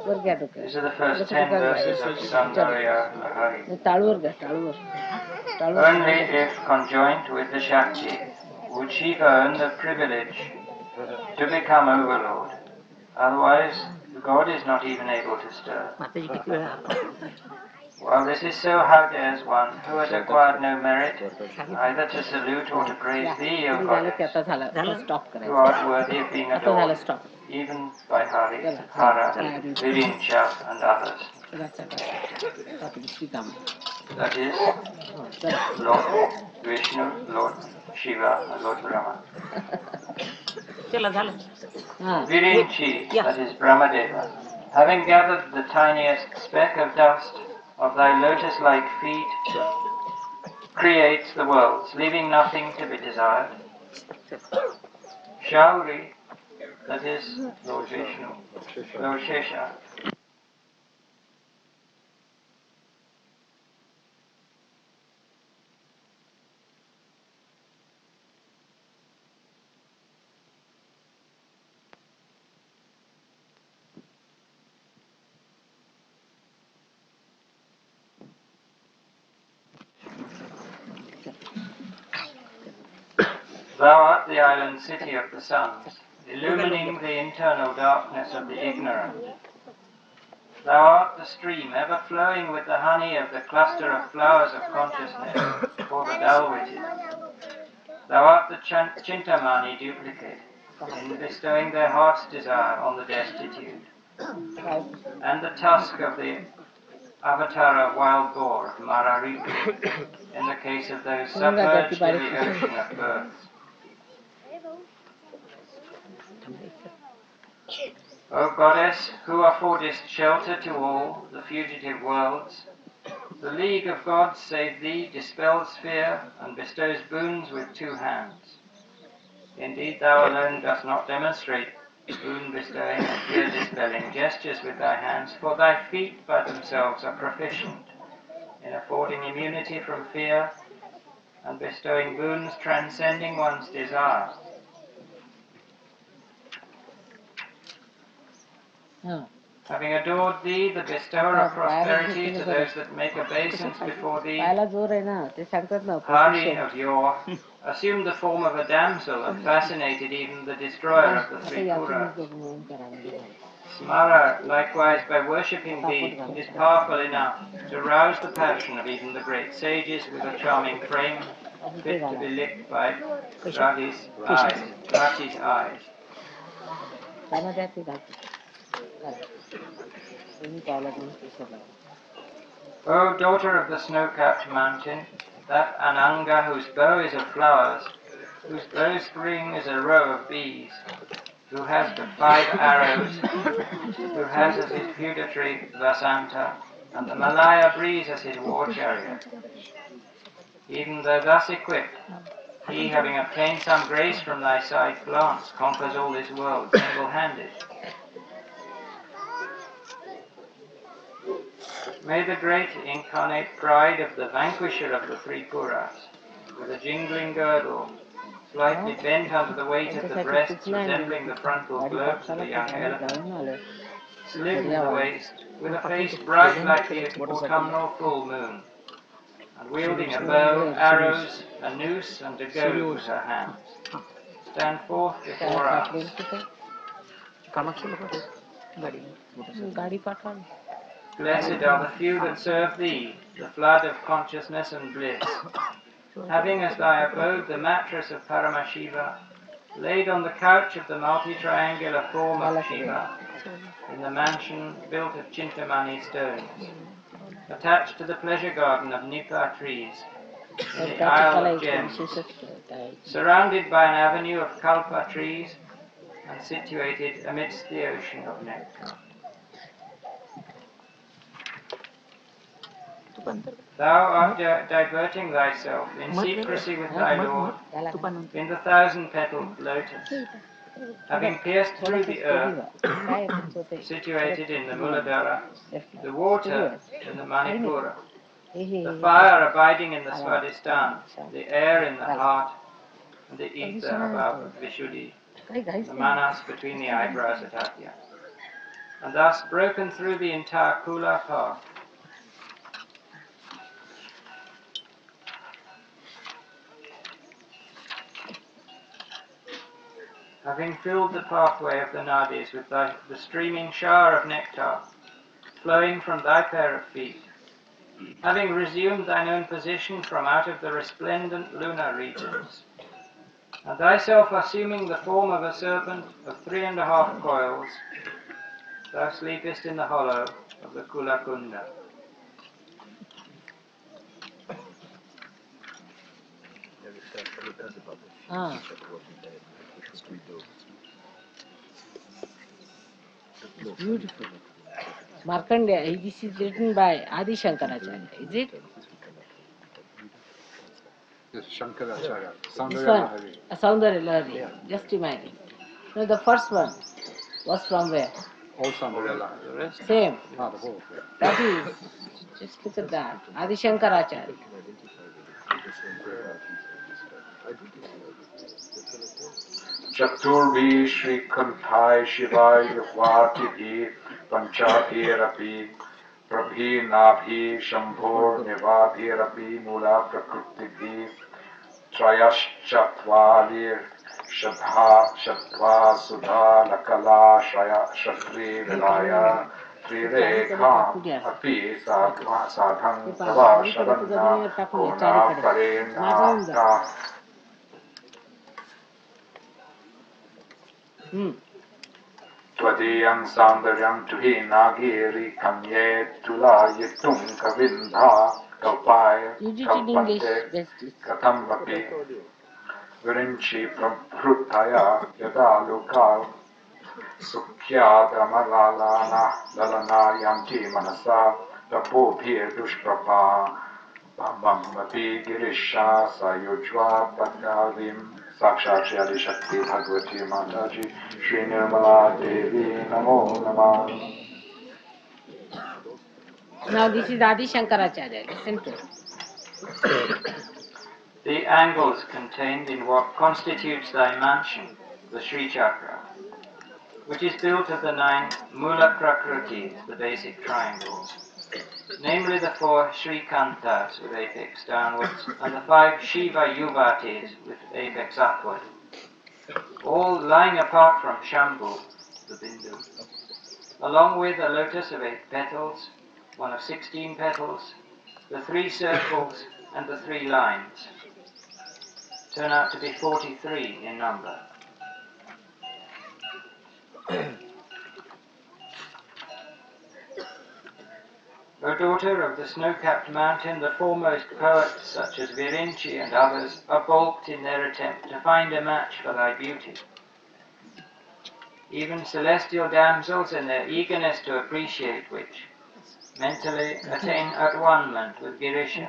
These are the first 10 verses of Sahaja Yoga. Only if conjoined with the Shakti would she earn the privilege to become overlord. Otherwise, God is not even able to stir. While this is so, how dares one who has acquired no merit either to salute or to praise thee, O Goddess, who art worthy of being adored, even by Hari, Hara, Virincha and others. That is, Lord Vishnu, Lord Shiva and Lord Brahma. Virinchi, that is Brahmadeva, having gathered the tiniest speck of dust of thy lotus-like feet, creates the worlds, leaving nothing to be desired. Shauri, that is Lord Vishnu, Lord Shesha, thou art the island city of the suns, illumining the internal darkness of the ignorant. Thou art the stream ever flowing with the honey of the cluster of flowers of consciousness for the dull-witted. Thou art the Chintamani duplicate, in bestowing their heart's desire on the destitute, and the tusk of the avatar of wild boar of Marariku, in the case of those submerged in the ocean of births. O Goddess, who affordest shelter to all the fugitive worlds, the League of Gods, save thee, dispels fear and bestows boons with 2 hands. Indeed, thou alone dost not demonstrate boon-bestowing and fear-dispelling gestures with thy hands, for thy feet by themselves are proficient in affording immunity from fear and bestowing boons transcending one's desire. Having adored thee, the bestower of prosperity to those that make obeisance before thee, Hari of yore assumed the form of a damsel and fascinated even the destroyer of the 3 Puras. Smara, likewise, by worshipping thee, is powerful enough to rouse the passion of even the great sages with a charming frame, fit to be licked by Rati's eyes. O daughter of the snow-capped mountain, that Ananga whose bow is of flowers, whose bowstring is a row of bees, who has but 5 arrows, who has as his feudatory Vasanta, and the Malaya breeze as his war chariot. Even though thus equipped, he, having obtained some grace from thy side glance, conquers all this world single-handed. May the great incarnate pride of the vanquisher of the 3 Puras, with a jingling girdle, slightly bent under the weight of the breasts resembling the frontal globes of a young elephant, slim in the waist, with a face bright like the autumnal full moon, and wielding a bow, arrows, a noose, and a goad with her hands, stand forth before us. Blessed are the few that serve thee, the flood of consciousness and bliss, having as thy abode the mattress of Paramashiva, laid on the couch of the multi-triangular form of Shiva, in the mansion built of Chintamani stones, attached to the pleasure garden of Nipa trees, in the Isle of Gems, surrounded by an avenue of Kalpa trees, and situated amidst the ocean of nectar. Thou art diverting thyself in secrecy with thy Lord in the 1,000-petaled lotus, having pierced through the earth, situated in the Muladhara, the water in the Manipura, the fire abiding in the Swadhisthana, the air in the heart, and the ether above Vishuddhi, the manas between the eyebrows at Atya, and thus broken through the entire Kula path. Having filled the pathway of the nadis with the streaming shower of nectar flowing from thy pair of feet, having resumed thine own position from out of the resplendent lunar regions, and thyself assuming the form of a serpent of 3½ coils, thou sleepest in the hollow of the Kulakunda. Beautiful. Markandeya, this is written by Adi Shankaracharya, is it? Yes, Shankaracharya. This one, Saundarya Lahari. Yeah. Just imagine. No, the first one was from where? All Saundarya Lahari. Same. Not the whole. That is, just look at that. Adi Shankaracharya. Chaturvi Shri Kanthai Shivai Yuvati Panchadhirapi Prabhi Nabhi Shambhor Nivadhirapi Mula Prakriti Trayashchatvalir Shadva Sudha Lakala Shakri Vilaya Trirekha Api Sadhang Tava Shavana Kona Parena. Twadiyam Sandaryam Tuhinagiri Kanye Tulayitum Kavindha Kalpaya You did in English, Kalpate best. Katambapi Virinchi Prabhrutaya Yadaluka Sukhyadamaralana Lalanayanti Manasa Tapobhir Dushprapa Bhammapi Girisha Sayujva Patavim Sakshat Shri Adi Shakti Bhagavati Mataji Shri Nirmala Devi Namo Namah. Now this is Adi Shankaracharya. Listen to it. The angles contained in what constitutes thy mansion, the Sri Chakra, which is built of the 9 Mula Prakritis, the basic triangles, namely the 4 Sri Kantas with apex downwards, and the 5 Shiva Yuvatis with apex upward, all lying apart from Shambhu, the Bindu, along with a lotus of 8 petals, one of 16 petals, the 3 circles, and the 3 lines, turn out to be 43 in number. O daughter of the snow-capped mountain, the foremost poets, such as Virinchi and others, are balked in their attempt to find a match for thy beauty. Even celestial damsels, in their eagerness to appreciate which, mentally attain at-one-ment with Girisha,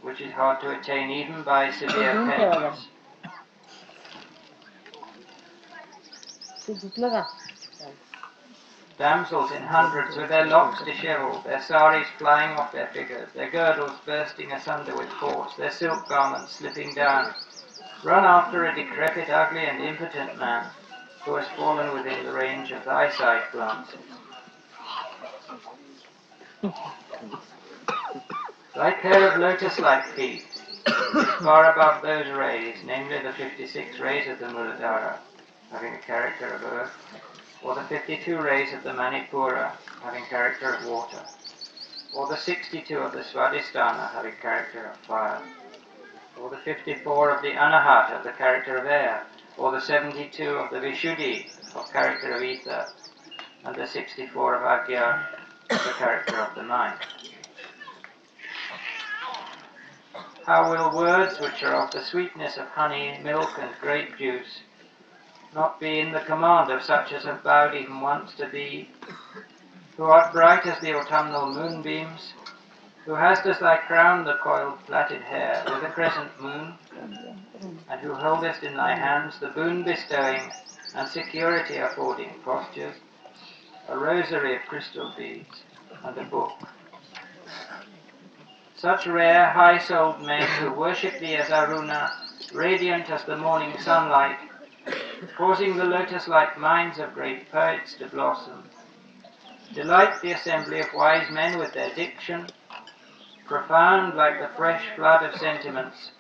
which is hard to attain even by severe penance. Damsels in hundreds, with their locks dishevelled, their saris flying off their figures, their girdles bursting asunder with force, their silk garments slipping down, run after a decrepit, ugly, and impotent man who has fallen within the range of thy side glances. Thy pair of lotus-like feet is far above those rays, namely the 56 rays of the Muladhara, having a character of earth, or the 52 rays of the Manipura, having character of water, or the 62 of the Swadhisthana, having character of fire, or the 54 of the Anahat, of the character of air, or the 72 of the Vishuddhi, of character of ether, and the 64 of Agya, of the character of the mind. How will words which are of the sweetness of honey, milk, and grape juice not be in the command of such as have bowed even once to thee, who art bright as the autumnal moonbeams, who hast as thy crown the coiled plaited hair with a crescent moon, and who holdest in thy hands the boon-bestowing and security-affording postures, a rosary of crystal beads, and a book. Such rare, high-souled men who worship thee as Aruna, radiant as the morning sunlight, causing the lotus-like minds of great poets to blossom, delight the assembly of wise men with their diction, profound like the fresh flood of sentiments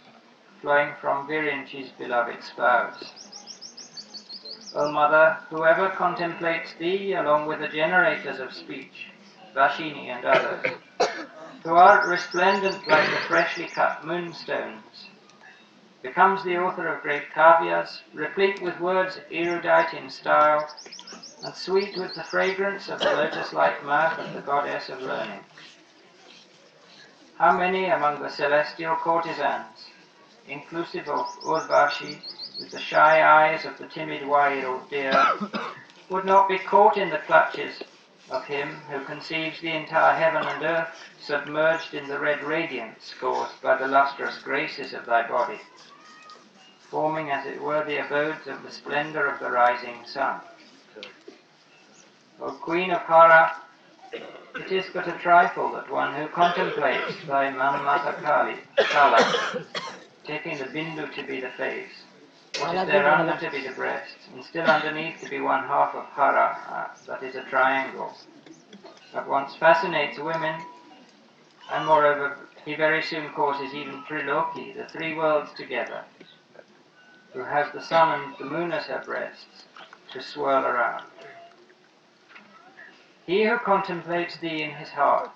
flowing from Virinchi's beloved spouse. O Mother, whoever contemplates thee along with the generators of speech, Vashini and others, who art resplendent like the freshly cut moonstones, becomes the author of great kavyas, replete with words erudite in style, and sweet with the fragrance of the lotus-like mouth of the goddess of learning. How many among the celestial courtesans, inclusive of Urvashi, with the shy eyes of the timid wild deer, would not be caught in the clutches of him who conceives the entire heaven and earth submerged in the red radiance caused by the lustrous graces of thy body, forming as it were the abodes of the splendor of the rising sun. O Queen of Hara, it is but a trifle that one who contemplates thy Manmata Kala, taking the Bindu to be the face, what is thereunder to be the breast, and still underneath to be one half of Hara, that is a triangle, at once fascinates women, and moreover he very soon causes even Triloki, the 3 worlds together, who has the sun and the moon as her breasts, to swirl around. He who contemplates thee in his heart,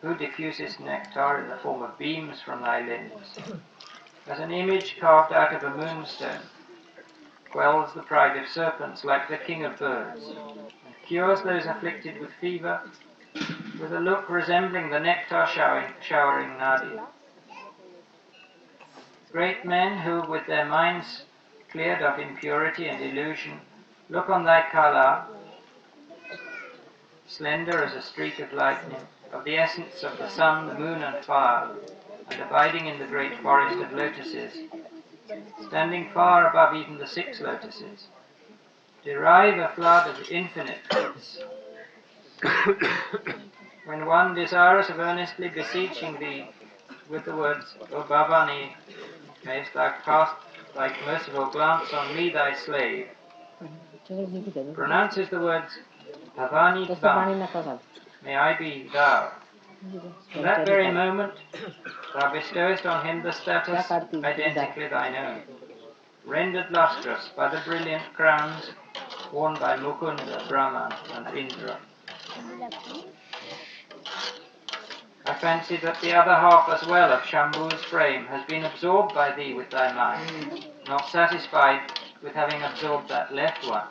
who diffusest nectar in the form of beams from thy limbs, as an image carved out of a moonstone, quells the pride of serpents like the king of birds, and cures those afflicted with fever, with a look resembling the nectar showering Nadi. Great men who, with their minds cleared of impurity and illusion, look on thy Kala, slender as a streak of lightning, of the essence of the sun, the moon and fire, and abiding in the great forest of lotuses, standing far above even the 6 lotuses, derive a flood of infinite bliss. When one desirous of earnestly beseeching thee with the words, O Bhavani, mayest thou cast thy merciful glance on me, thy slave, pronounces the words, Bhavani Tvam, may I be thou. In that very moment, thou bestowest on him the status identically thine own, rendered lustrous by the brilliant crowns worn by Mukunda, Brahman and Indra. I fancy that the other half as well of Shambhu's frame has been absorbed by thee with thy mind, not satisfied with having absorbed that left one.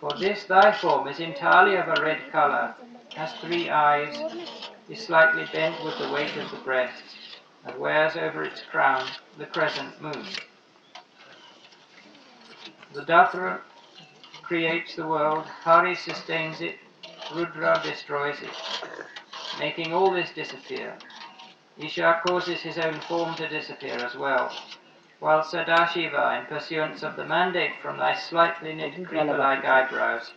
For this thy form is entirely of a red colour, has 3 eyes, is slightly bent with the weight of the breast, and wears over its crown the crescent moon. The Datra creates the world, Hari sustains it, Rudra destroys it, making all this disappear. Isha causes his own form to disappear as well, while Sadashiva, in pursuance of the mandate from thy slightly knit creeper-like eyebrows,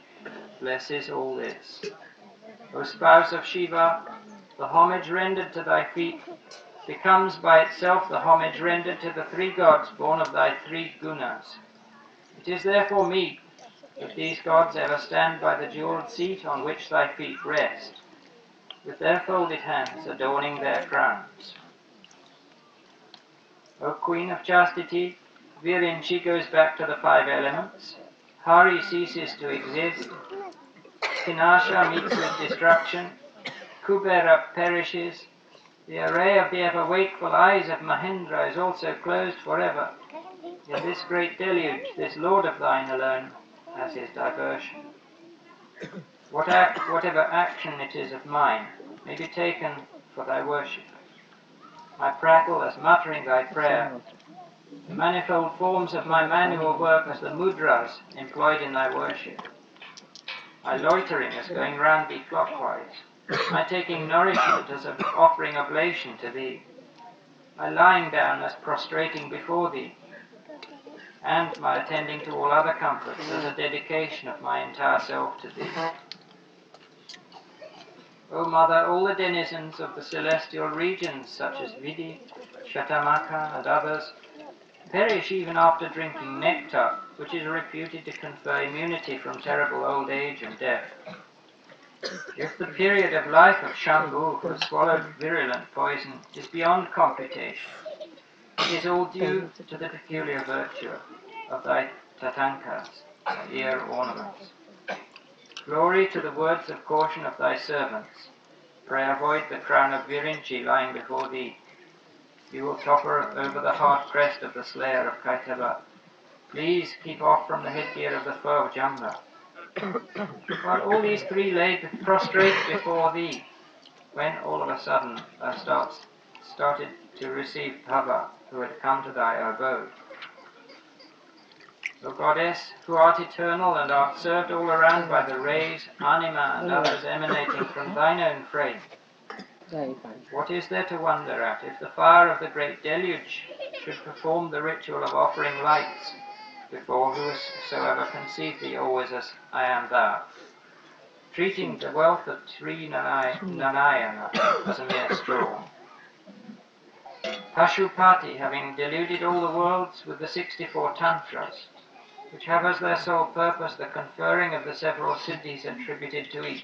blesses all this. O spouse of Shiva, the homage rendered to thy feet becomes by itself the homage rendered to the 3 gods born of thy 3 gunas. It is therefore meet that these gods ever stand by the jewelled seat on which thy feet rest, with their folded hands adorning their crowns. O Queen of Chastity, wherein she goes back to the 5 elements, Hari ceases to exist, Tinasha meets with destruction, Kubera perishes, the array of the ever-wakeful eyes of Mahendra is also closed forever. In this great deluge, this Lord of thine alone has his diversion. Whatever action it is of mine may be taken for thy worship. I prattle as muttering thy prayer, the manifold forms of my manual work as the mudras employed in thy worship. My loitering as going round thee clockwise, my taking nourishment as offering oblation to thee, my lying down as prostrating before thee, and my attending to all other comforts as a dedication of my entire self to thee. O Mother, all the denizens of the celestial regions, such as Vidhi, Shatamaka, and others, perish even after drinking nectar, which is reputed to confer immunity from terrible old age and death. If the period of life of Shambhu, who swallowed virulent poison, is beyond computation, it is all due to the peculiar virtue of thy tatankas, ear ornaments. Glory to the words of caution of thy servants. Pray avoid the crown of Virinchi lying before thee. You will topper over the hard crest of the slayer of Kaitaba. Please keep off from the headgear of the foe of Jamna. While all these 3 lay prostrate before thee, when all of a sudden thou started to receive Bhava, who had come to thy abode. O Goddess, who art eternal and art served all around by the rays, anima, and others emanating from thine own frame, what is there to wonder at if the fire of the great deluge should perform the ritual of offering lights before whosoever conceived thee always as I am thou, treating the wealth of Sri Narayana as a mere straw. Pashupati, having deluded all the worlds with the 64 tantras, which have as their sole purpose the conferring of the several siddhis attributed to each,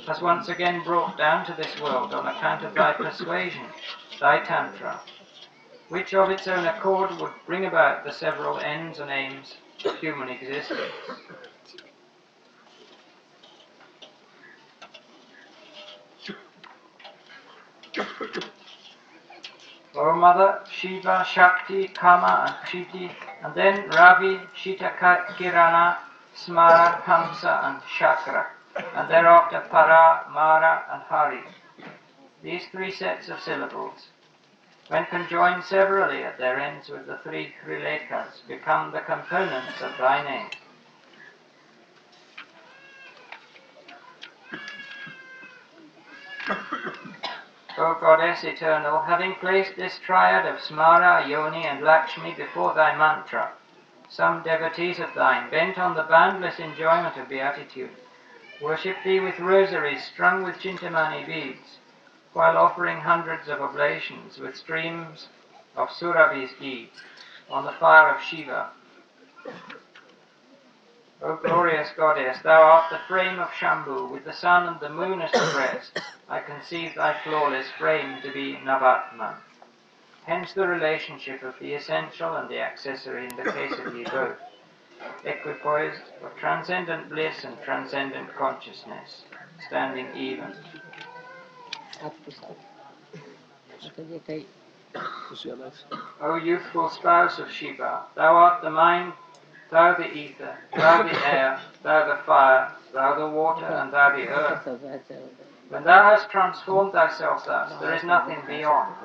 has once again brought down to this world on account of thy persuasion, thy tantra, which of its own accord would bring about the several ends and aims of human existence. O Mother, Shiva, Shakti, Kama and Kriti, and then Ravi, Shita, Kirana, Smara, Hamsa and Shakra, and thereafter Para, Mara and Hari. These three sets of syllables, when conjoined severally at their ends with the three Hrilekas, become the components of thy name. O Goddess Eternal, having placed this triad of Smara, Yoni and Lakshmi before thy mantra, some devotees of thine, bent on the boundless enjoyment of beatitude, worship thee with rosaries strung with Chintamani beads, while offering hundreds of oblations with streams of Surabhi's ghee on the fire of Shiva. O glorious Goddess, thou art the frame of Shambhu, with the sun and the moon as the breast. I conceive thy flawless frame to be Navatman. Hence the relationship of the essential and the accessory in the case of ye both, equipoised of transcendent bliss and transcendent consciousness, standing even. O youthful spouse of Shiva, thou art the mind, thou the ether, thou the air, thou the fire, thou the water, and thou the earth. When thou hast transformed thyself thus, there is nothing beyond.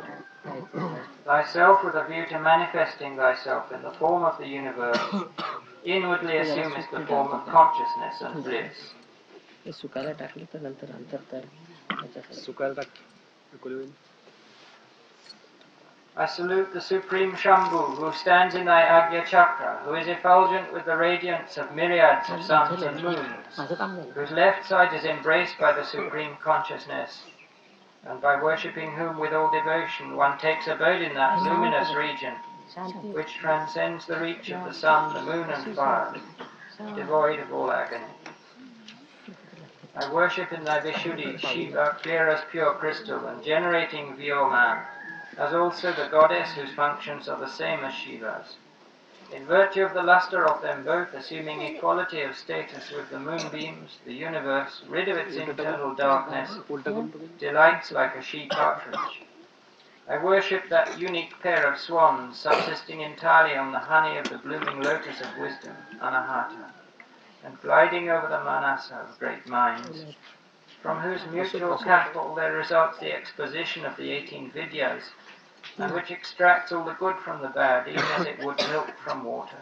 Thyself, with a view to manifesting thyself in the form of the universe, inwardly assumest the form of consciousness and bliss. I salute the Supreme Shambhu, who stands in thy Agya Chakra, who is effulgent with the radiance of myriads of suns and moons, whose left side is embraced by the Supreme Consciousness, and by worshipping whom with all devotion one takes abode in that luminous region, which transcends the reach of the sun, the moon and fire, devoid of all agony. I worship in thy Vishuddhi Shiva, clear as pure crystal and generating Vyoman, as also the goddess whose functions are the same as Shiva's. In virtue of the luster of them both, assuming equality of status with the moonbeams, the universe, rid of its internal darkness, delights like a she-partridge. I worship that unique pair of swans subsisting entirely on the honey of the blooming lotus of wisdom, Anahata, and gliding over the Manasa of great minds, from whose mutual cackle there results the exposition of the 18 Vidyas, and which extracts all the good from the bad, even as it would milk from water.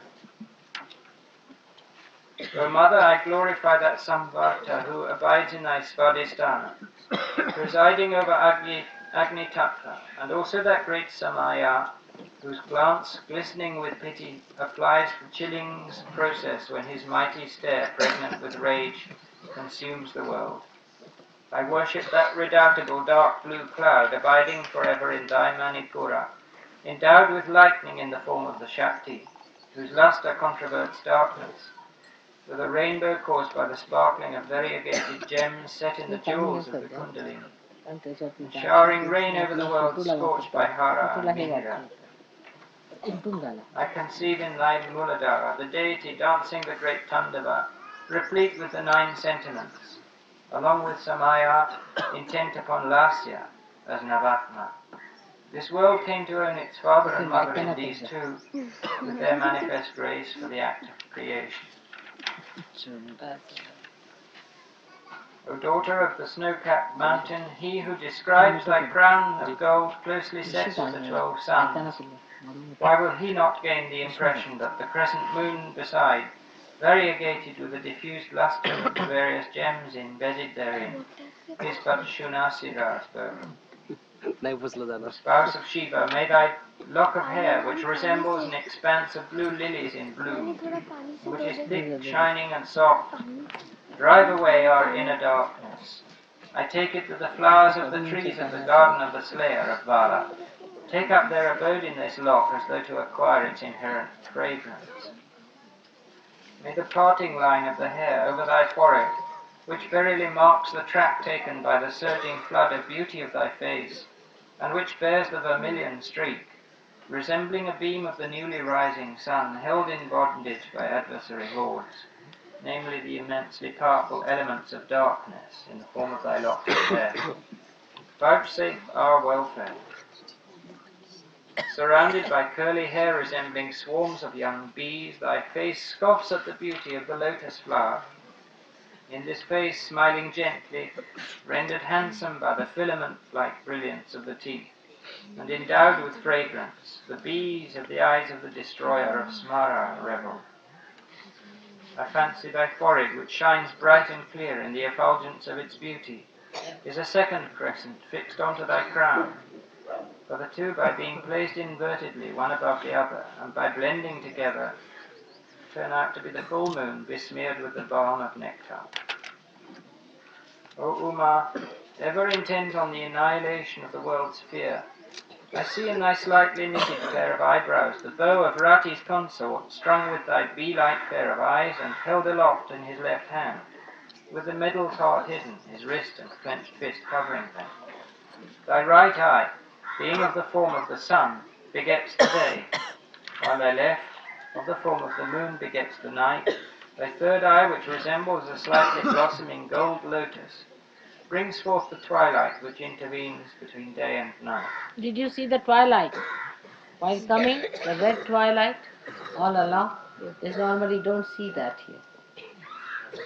O Mother, I glorify that Samvarta who abides in thy Svadhisthana, presiding over Agni Tattva, and also that great Samaya, whose glance, glistening with pity, applies the chilling's process when his mighty stare, pregnant with rage, consumes the world. I worship that redoubtable dark blue cloud abiding forever in thy Manipura, endowed with lightning in the form of the Shakti, whose luster controverts darkness, with a rainbow caused by the sparkling of variegated gems set in the jewels of the Kundalini, and showering rain over the world scorched by Hara and Mihira. I conceive in thy Muladhara the deity dancing the great Tandava, replete with the 9 sentiments, along with Samayat, intent upon Lasya, as Navatma. This world came to own its father and mother in these two, with their manifest grace for the act of creation. O daughter of the snow-capped mountain, he who describes thy crown of gold closely set with the 12 suns, why will he not gain the impression that the crescent moon beside, variegated with the diffused lustre of the various gems embedded therein, is but Shunasira's burden? O spouse of Shiva, may thy lock of hair, which resembles an expanse of blue lilies in bloom, which is thick, shining and soft, drive away our inner darkness. I take it that the flowers of the trees of the garden of the slayer of Vala take up their abode in this lock as though to acquire its inherent fragrance. May the parting line of the hair over thy forehead, which verily marks the track taken by the surging flood of beauty of thy face, and which bears the vermilion streak, resembling a beam of the newly rising sun, held in bondage by adversary hordes, namely the immensely powerful elements of darkness in the form of thy locks of hair. Vouchsafe our welfare. Surrounded by curly hair resembling swarms of young bees, thy face scoffs at the beauty of the lotus flower. In this face, smiling gently, rendered handsome by the filament-like brilliance of the teeth, and endowed with fragrance, the bees of the eyes of the destroyer of Smara revel. I fancy thy forehead, which shines bright and clear in the effulgence of its beauty, is a second crescent fixed onto thy crown, for the two, by being placed invertedly one above the other, and by blending together, turn out to be the full moon besmeared with the balm of nectar. O Uma, ever intent on the annihilation of the world's fear, I see in thy slightly knitted pair of eyebrows the bow of Rati's consort, strung with thy bee-like pair of eyes, and held aloft in his left hand, with the middle part hidden, his wrist and clenched fist covering them. Thy right eye, being of the form of the sun, begets the day, while thy left, of the form of the moon, begets the night. Thy third eye, which resembles a slightly blossoming gold lotus, brings forth the twilight which intervenes between day and night. Did you see the twilight? While coming, the red twilight all along. Yes, normally don't see that here.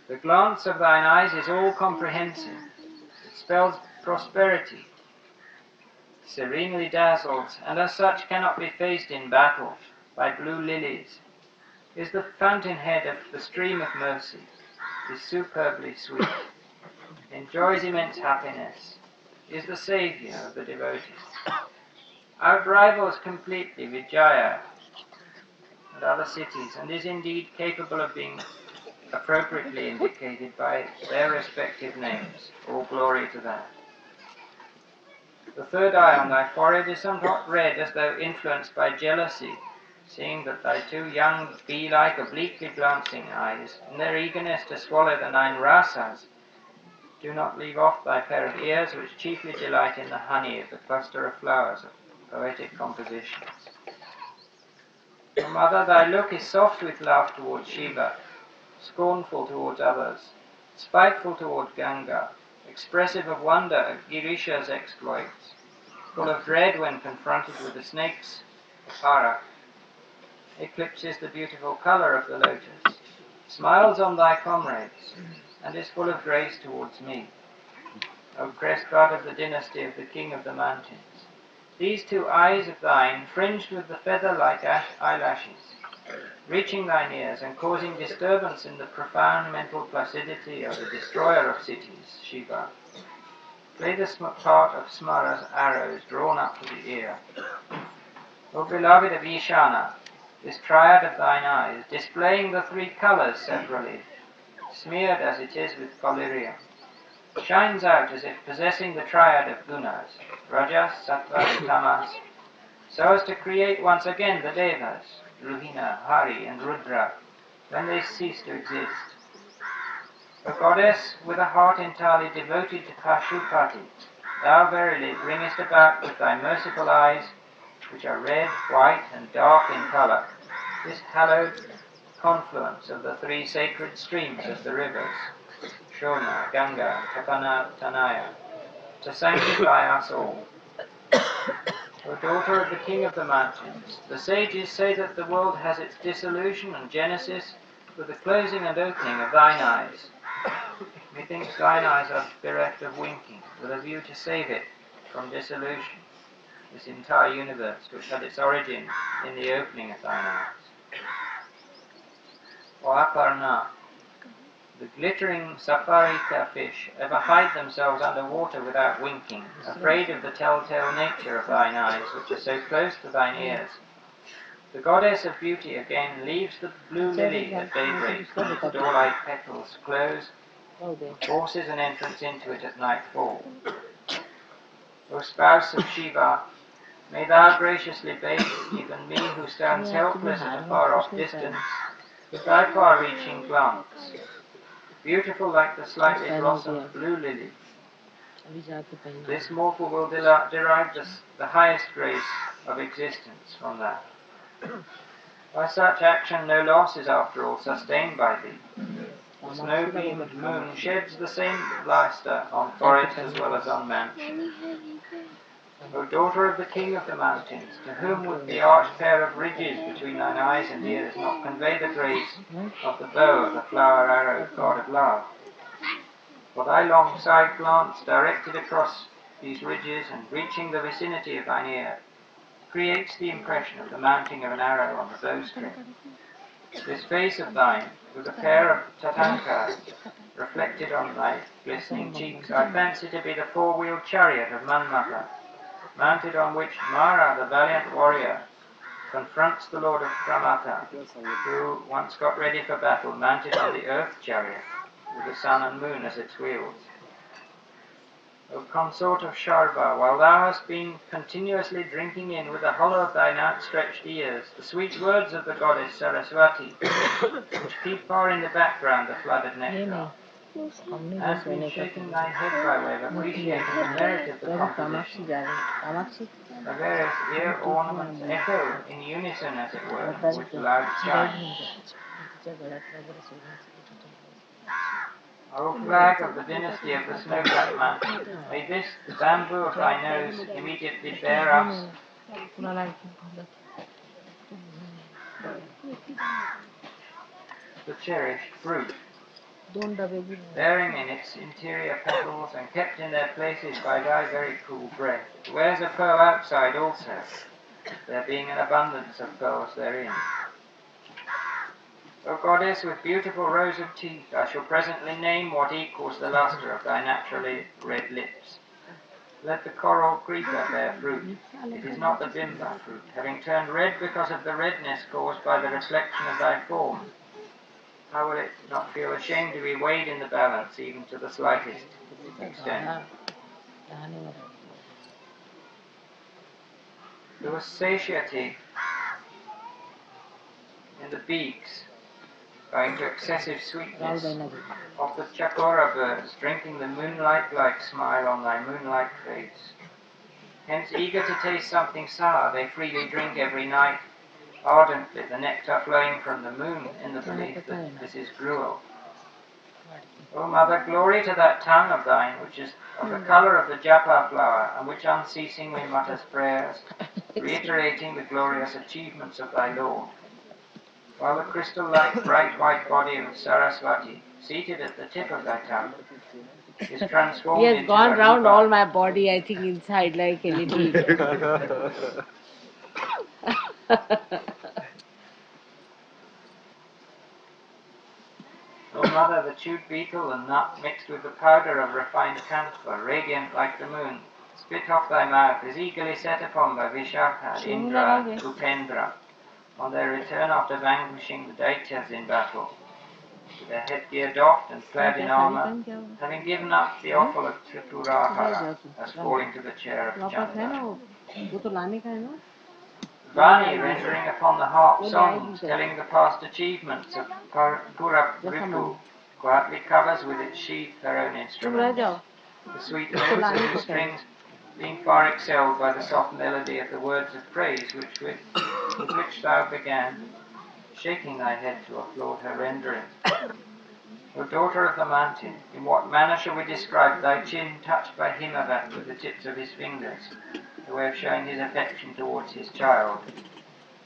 The glance of thine eyes is all-comprehensive. It spells prosperity, serenely dazzled, and as such cannot be faced in battle by blue lilies, is the fountainhead of the stream of mercy, is superbly sweet, enjoys immense happiness, is the saviour of the devotees, outrivals completely Vijaya and other cities, and is indeed capable of being appropriately indicated by their respective names. All glory to that. The third eye on thy forehead is somewhat red, as though influenced by jealousy, seeing that thy two young bee-like obliquely glancing eyes, in their eagerness to swallow the 9 rasas, do not leave off thy pair of ears, which chiefly delight in the honey of the cluster of flowers of poetic compositions. O mother, thy look is soft with love towards Shiva, scornful towards others, spiteful towards Ganga, expressive of wonder at Girisha's exploits, full of dread when confronted with the snakes of Hara, eclipses the beautiful colour of the lotus, smiles on thy comrades, and is full of grace towards me. O crest guard of the dynasty of the king of the mountains, these two eyes of thine, fringed with the feather-like eyelashes, reaching thine ears and causing disturbance in the profound mental placidity of the destroyer of cities, Shiva, play the part of Smara's arrows drawn up to the ear. O beloved of Ishana, this triad of thine eyes, displaying the 3 colours severally, smeared as it is with collyrium, shines out as if possessing the triad of gunas, rajas, sattva and tamas, so as to create once again the devas, Ruhina, Hari and Rudra, when they cease to exist. O goddess, with a heart entirely devoted to Pashupati, thou verily bringest about with thy merciful eyes, which are red, white and dark in colour, this hallowed confluence of the 3 sacred streams of the rivers, Shona, Ganga, Tapana, Tanaya, to sanctify us all. O daughter of the king of the mountains, the sages say that the world has its dissolution and genesis with the closing and opening of thine eyes. Methinks thine eyes are bereft of winking, with a view to save it from dissolution, this entire universe which had its origin in the opening of thine eyes. O Aparna, the glittering safarika fish ever hide themselves under water without winking, afraid of the telltale nature of thine eyes, which are so close to thine ears. The goddess of beauty again leaves the blue lily at daybreak, when its door-like petals close, and forces an entrance into it at nightfall. O spouse of Shiva, may thou graciously bathe even me who stands helpless at a far-off distance, with thy far-reaching glance, beautiful like the slightly blossomed blue lily. This mortal will derive the highest grace of existence from that. By such action no loss is after all sustained by thee. The snow-beamed moon sheds the same lustre on forest as well as on mansion. O daughter of the king of the mountains, to whom would the arched pair of ridges between thine eyes and ears not convey the grace of the bow of the flower arrow, god of love? For thy long side glance directed across these ridges and reaching the vicinity of thine ear creates the impression of the mounting of an arrow on the bowstring. This face of thine, with a pair of tatankas reflected on thy glistening cheeks, I fancy to be the four-wheeled chariot of Manmatha, mounted on which Mara, the valiant warrior, confronts the lord of Pramatha, who once got ready for battle mounted on the earth chariot, with the sun and moon as its wheels. O consort of Sharva, while thou hast been continuously drinking in with the hollow of thine outstretched ears the sweet words of the goddess Saraswati, which keep far in the background the flooded nectar, hast been shaking thy head by way of appreciating the merit of the composition. The various ear ornaments echo in unison, as it were, with loud chimes. O flag of the dynasty of the snow-capped mountains, may this bamboo of thy nose immediately bear us the cherished fruit, bearing in its interior petals and kept in their places by thy very cool breath. It wears a pearl outside also, there being an abundance of pearls therein. O goddess, with beautiful rows of teeth, I shall presently name what equals the lustre of thy naturally red lips. Let the coral creeper bear fruit. It is not the bimba fruit, having turned red because of the redness caused by the reflection of thy form. How will it not feel ashamed to be weighed in the balance, even to the slightest extent? There was satiety in the beaks, owing to excessive sweetness of the chakora birds, drinking the moonlight-like smile on thy moonlight face. Hence, eager to taste something sour, they freely drink every night, ardently, the nectar flowing from the moon, in the belief that this is gruel. O Mother, glory to that tongue of thine, which is of the colour of the japa flower, and which unceasingly mutters prayers, reiterating the glorious achievements of thy Lord. While the crystal-like bright white body of Saraswati, seated at the tip of thy tongue, is transformed He has into gone a round rupa. all my body, I think, inside like a little. O Mother, the chewed beetle and nut mixed with the powder of refined camphor, radiant like the moon, spit off thy mouth, is eagerly set upon by Vishakha, Indra, and Upendra, on their return after vanquishing the Daityas in battle. With their headgear doffed and clad in armour, having given up the offal of Tripurahara as falling to the chair of Chandra. Vani rendering upon the harp songs telling the past achievements of Purapuripu, quietly covers with its sheath her own instruments, the sweet notes of the strings being far excelled by the soft melody of the words of praise with which thou began, shaking thy head to applaud her rendering. O daughter of the mountain, in what manner shall we describe thy chin touched by Himavat with the tips of his fingers, the way of showing his affection towards his child,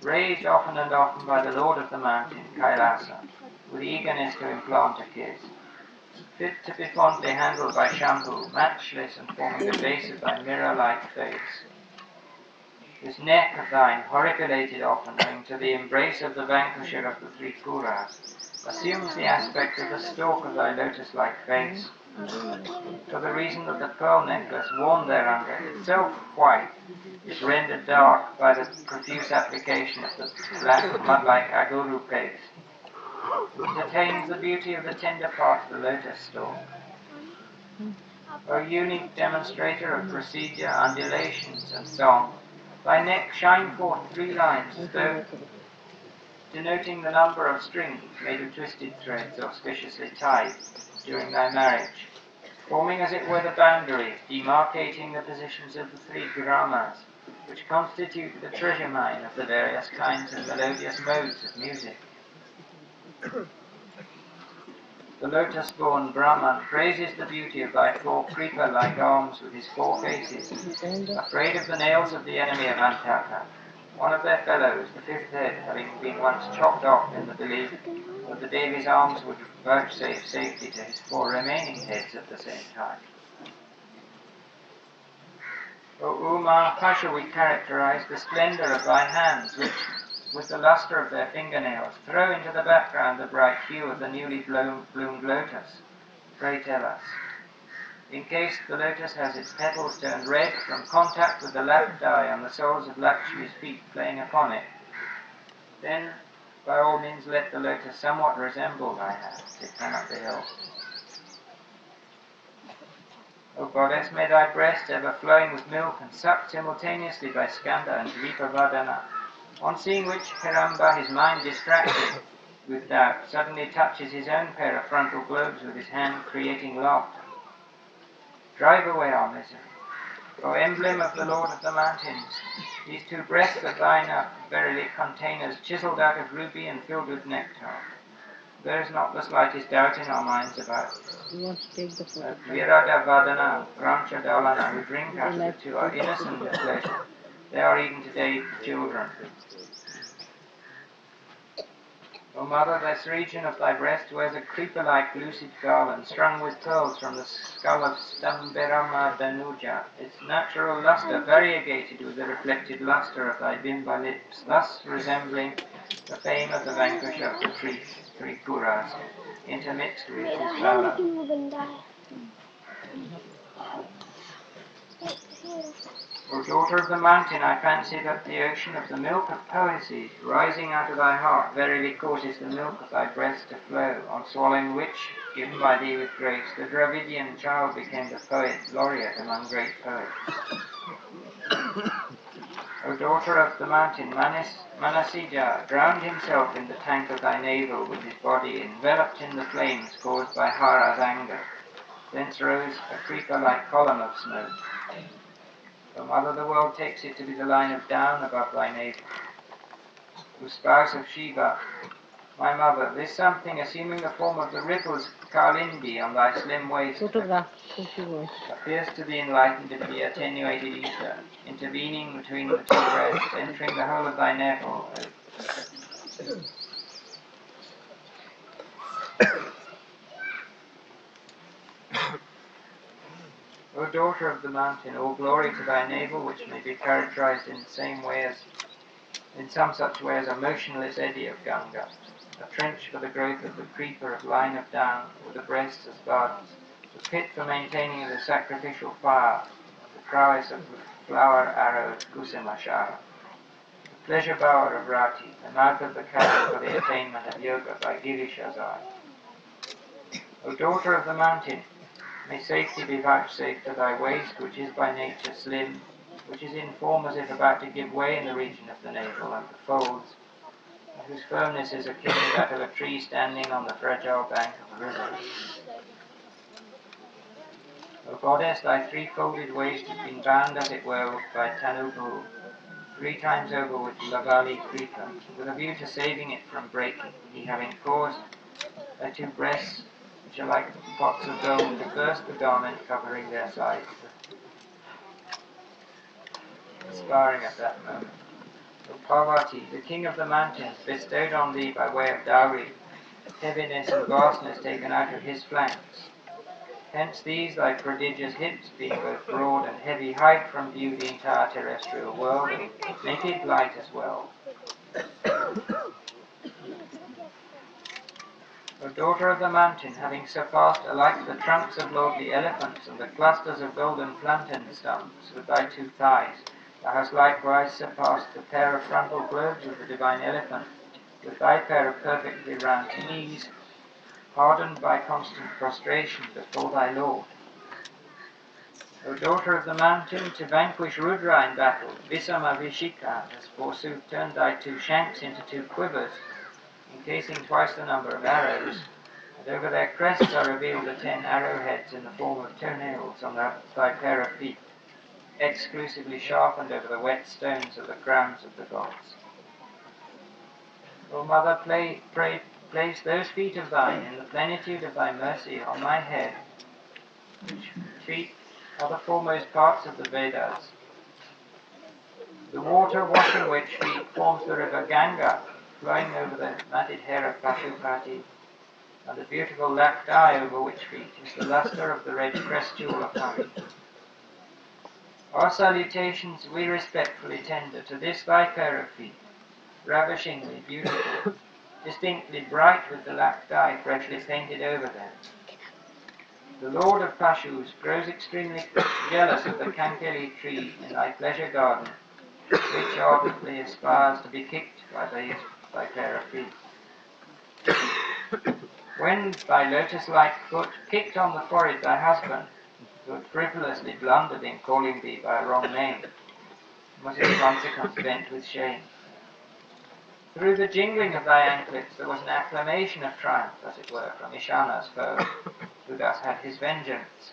raised often and often by the lord of the mountain, Kailasa, with eagerness to implant a kiss, fit to be fondly handled by Shambhu, matchless and forming the base of thy mirror-like face. This neck of thine, horripilated often owing to the embrace of the vanquisher of the three Puras, assumes the aspect of the stalk of thy lotus-like face, for the reason that the pearl necklace worn thereunder, itself white, is rendered dark by the profuse application of the black mud-like aguru paste. It attains the beauty of the tender part of the lotus stalk. O unique demonstrator of procedure, undulations, and song, thy neck shine forth 3 lines as though denoting the number of strings made of twisted threads auspiciously tied during thy marriage, forming as it were the boundaries, demarcating the positions of the 3 gramas, which constitute the treasure mine of the various kinds of melodious modes of music. the lotus-born Brahman praises the beauty of thy four creeper-like arms with his four faces, afraid of the nails of the enemy of Antaka. One of their fellows, the fifth head, having been once chopped off in the belief that the Devi's arms would vouchsafe safety to his four remaining heads at the same time. O Uma, how shall we characterize the splendor of thy hands, which, with the luster of their fingernails, throw into the background the bright hue of the newly bloomed lotus? Pray tell us. In case the lotus has its petals turned red from contact with the lamp dye on the soles of Lakshmi's feet playing upon it, then by all means let the lotus somewhat resemble thy hands, it cannot be helped. O Goddess, may thy breast, ever flowing with milk and sucked simultaneously by Skanda and Dripavadana, on seeing which Hiramba, his mind distracted with doubt, suddenly touches his own pair of frontal globes with his hand, creating laughter. Drive away our misery. O emblem of the Lord of the Mountains, these two breasts of thine are verily containers chiselled out of ruby and filled with nectar. There is not the slightest doubt in our minds about this. You want to take the photo? Virada Vadana, Ramcha Dalana, who drink out of it too, are innocent of pleasure. They are even today children. O Mother, this region of thy breast wears a creeper-like lucid garland strung with pearls from the skull of Stamberama Danuja, its natural luster variegated with the reflected luster of thy bimba lips, thus resembling the fame of the vanquisher of the Tripuras, intermixed with his valor. O daughter of the mountain, I fancy that the ocean of the milk of poesy, rising out of thy heart, verily causes the milk of thy breast to flow, on swallowing which, given by thee with grace, the Dravidian child became the poet laureate among great poets. O daughter of the mountain, Manasija drowned himself in the tank of thy navel with his body enveloped in the flames caused by Hara's anger. Thence rose a creeper-like column of smoke. O Mother, the world takes it to be the line of down above thy navel. O spouse of Shiva, my mother, this something assuming the form of the ripples Kalindi on thy slim waist Photograph. appears to the enlightened to be attenuated ether, intervening between the two breasts, entering the whole of thy navel. O daughter of the mountain, all glory to thy navel, which may be characterized in some such way as a motionless eddy of Ganga, a trench for the growth of the creeper of line of down, with the breasts as buds, the pit for maintaining the sacrificial fire, the prowess of the flower-arrowed Kusamashara, the pleasure bower of Rati, the mouth of the cow for the attainment of yoga by Girishazai. O daughter of the mountain, may safety be vouchsafed to thy waist, which is by nature slim, which is in form as if about to give way in the region of the navel and the folds, and whose firmness is akin to that of a tree standing on the fragile bank of a river. O Goddess, thy three-folded waist has been bound, as it were, by Tanubu, 3 times over with Lavali creeper, with a view to saving it from breaking, he having caused thy two breasts, which are like pots of gold, to burst the garment covering their sides, aspiring at that moment. O Parvati, the king of the mountains, bestowed on thee by way of dowry, heaviness and vastness taken out of his flanks. Hence these thy prodigious hips, being both broad and heavy, hide from view the entire terrestrial world, and make it light as well. O daughter of the mountain, having surpassed alike the trunks of lordly elephants and the clusters of golden plantain stumps with thy 2 thighs, thou hast likewise surpassed the pair of frontal globes of the divine elephant, with thy pair of perfectly round knees, hardened by constant prostration before thy Lord. O daughter of the mountain, to vanquish Rudra in battle, Visama Vishika has forsooth turned thy 2 shanks into 2 quivers, encasing twice the number of arrows, and over their crests are revealed the 10 arrowheads in the form of toenails on thy pair of feet, exclusively sharpened over the wet stones of the crowns of the gods. O Mother, pray place those feet of thine in the plenitude of thy mercy on my head, which feet are the foremost parts of the Vedas. The water washing which feet forms the river Ganga, flowing over the matted hair of Pashupati, and the beautiful black dye over which feet is the luster of the red crest jewel of Hari. Our salutations we respectfully tender to this thy pair of feet, ravishingly beautiful, distinctly bright with the black dye freshly painted over them. The Lord of Pashus grows extremely jealous of the Kankeli tree in thy pleasure garden, which ardently aspires to be kicked by thy pair of feet. When thy lotus-like foot kicked on the forehead thy husband, who had frivolously blundered in calling thee by a wrong name, was in consequence bent with shame. Through the jingling of thy anklets there was an acclamation of triumph, as it were, from Ishana's foe, who thus had his vengeance,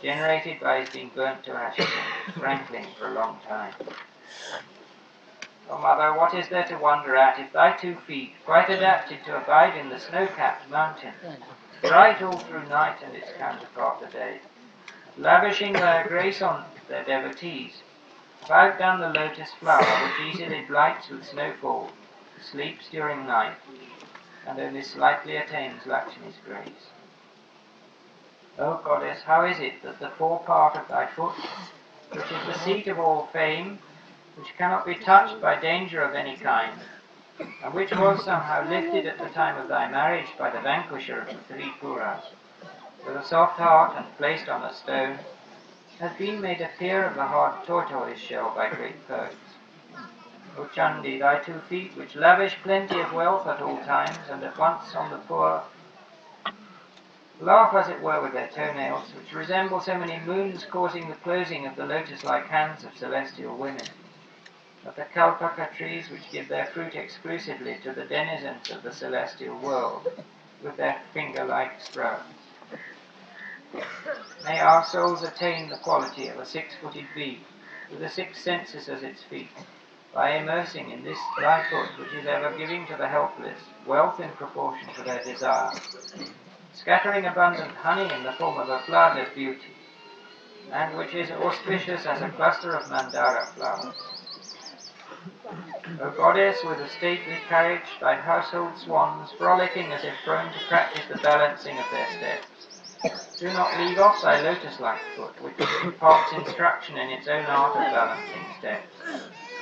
generated by his being burnt to ashes and rankling for a long time. O mother, what is there to wonder at if thy 2 feet, quite adapted to abide in the snow-capped mountain, bright all through night and its counterpart the day, lavishing their grace on their devotees, have outdone the lotus flower which easily blights with snowfall, sleeps during night, and only slightly attains Lakshmi's grace. O goddess, how is it that the forepart of thy foot, which is the seat of all fame, which cannot be touched by danger of any kind, and which was somehow lifted at the time of thy marriage by the vanquisher of the 3 Puras, with a soft heart and placed on a stone, has been made a peer of the hard tortoise shell by great poets. O Chandi, thy 2 feet, which lavish plenty of wealth at all times, and at once on the poor, laugh as it were with their toenails, which resemble so many moons causing the closing of the lotus-like hands of celestial women, of the kalpaka trees which give their fruit exclusively to the denizens of the celestial world, with their finger-like sprouts. May our souls attain the quality of a 6-footed bee, with the 6 senses as its feet, by immersing in this thy foot, which is ever giving to the helpless wealth in proportion to their desire, scattering abundant honey in the form of a flood of beauty, and which is auspicious as a cluster of mandara flowers. O goddess, with a stately carriage, thy household swans, frolicking as if prone to practice the balancing of their steps, do not leave off thy lotus-like foot, which imparts instruction in its own art of balancing steps,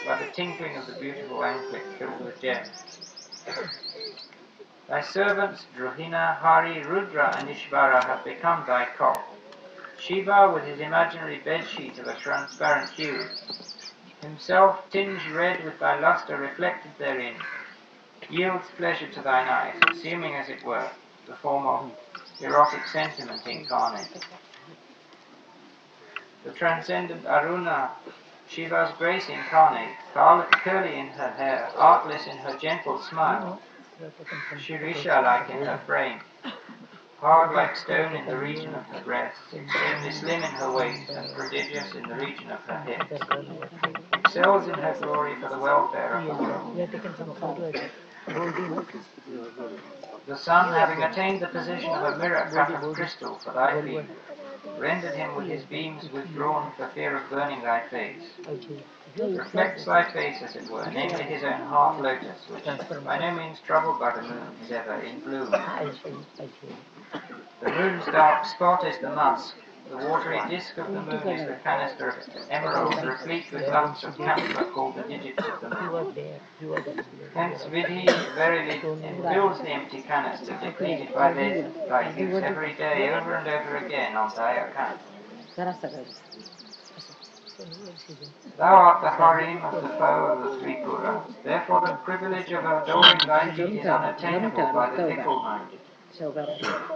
by the tinkling of the beautiful anklet filled with gems. Thy servants Druhina, Hari, Rudra and Ishvara have become thy cot. Shiva, with his imaginary bedsheet of a transparent hue, himself tinged red with thy lustre reflected therein, yields pleasure to thine eyes, assuming, as it were, the form of erotic sentiment incarnate. The transcendent Aruna, Shiva's grace incarnate, curly in her hair, artless in her gentle smile, Shirisha-like in her frame, hard like stone in the region of her breasts, extremely slim in her waist, and prodigious in the region of her hips, excels in her glory for the welfare of the world. The sun, having attained the position of a mirror cut of crystal for thy feet, rendered him with his beams withdrawn for fear of burning thy face, reflects thy face, as it were, namely his own heart lotus, which, by no means troubled by the moon, is ever in bloom. The moon's dark spot is the musk, the watery disk of the moon is the canister of emerald, replete with lumps of camphor called the digits of the moon. Hence Vidhi verily fills the empty canister, depleted by thy use every day, over and over again, on thy account. Thou art the harem of the foe of the 3 Puras. Therefore the privilege of adoring thy feet is unattainable by the fickle-minded.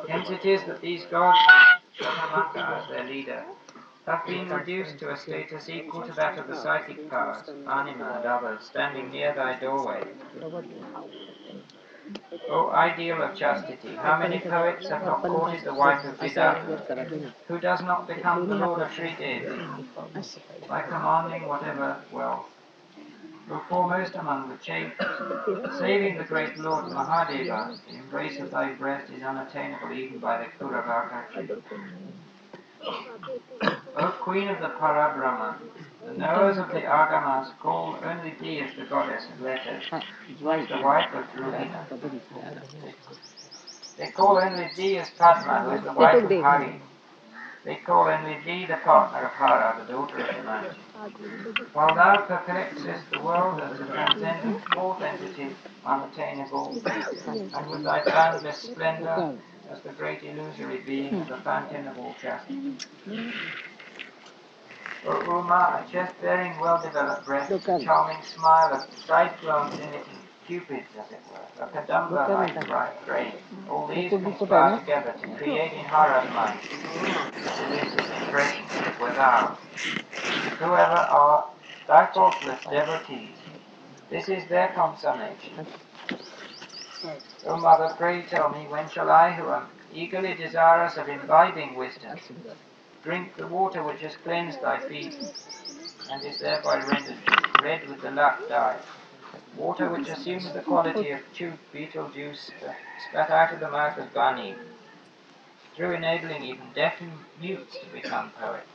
Hence it is that these gods, with Shatamata as their leader, have been reduced to a status equal to that of the psychic powers, Anima and others, standing near thy doorway. O ideal of chastity, how many poets have not courted the wife of Vidata, who does not become the lord of Shri Devi, by commanding whatever wealth, who foremost among the chiefs, saving the great Lord Mahadeva, the embrace of thy breast is unattainable even by the Kuravaka tree. O Queen of the Parabrahma, the knowers of the Agamas call only thee as the goddess of letters, as the wife of Ruhina. They call only thee as Padma, who is the wife of Hari. They call only thee the partner of Hara, the daughter of the mountain. While thou perplexest the world as the transcendent fourth entity, unattainable, and with thy boundless splendour as the great illusory being of the fountain of all chastity. O Uma, a chest-bearing, well-developed breast, a charming smile, a side glance emitting cupids, as it were, a kadamba-like brain, all these conspire together to create in Hara's mind the elusive impression that were thou. Whoever are thy faultless devotees, this is their consummation. O Mother, pray tell me, when shall I, who am eagerly desirous of imbibing wisdom, drink the water which has cleansed thy feet, and is thereby rendered red with the lak dye, water which assumes the quality of chewed beetle juice spat out of the mouth of Vani, through enabling even deaf and mutes to become poets.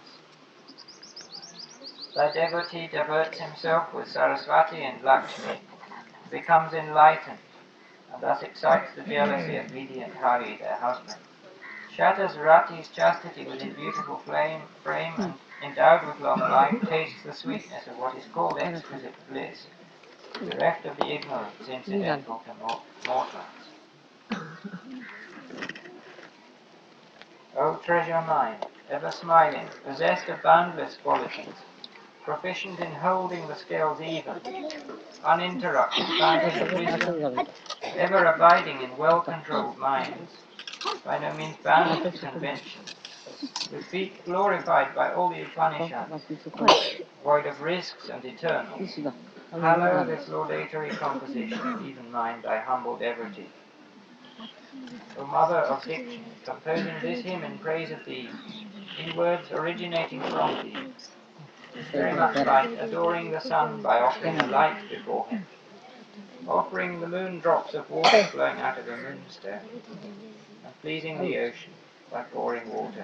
Thy devotee diverts himself with Saraswati and Lakshmi, becomes enlightened, and thus excites the jealousy of Vidhi and Hari, their husband, shatters Rati's chastity within beautiful frame, and endowed with long life, tastes the sweetness of what is called exquisite bliss, bereft of the ignorance incidental to mortals. O treasure mine, ever smiling, possessed of boundless qualities, proficient in holding the scales even, uninterrupted, fountain of wisdom, ever abiding in well-controlled minds, by no means bound to conventions, with feet glorified by all the Upanishads, void of risks and eternal. Hallow this laudatory composition, even mine, thy humble devotee. O Mother of Diction, composing this hymn in praise of thee, in words originating from thee, very much like adoring the sun by offering a light before him, offering the moon drops of water flowing out of a moonstone, and pleasing the ocean by pouring water into it.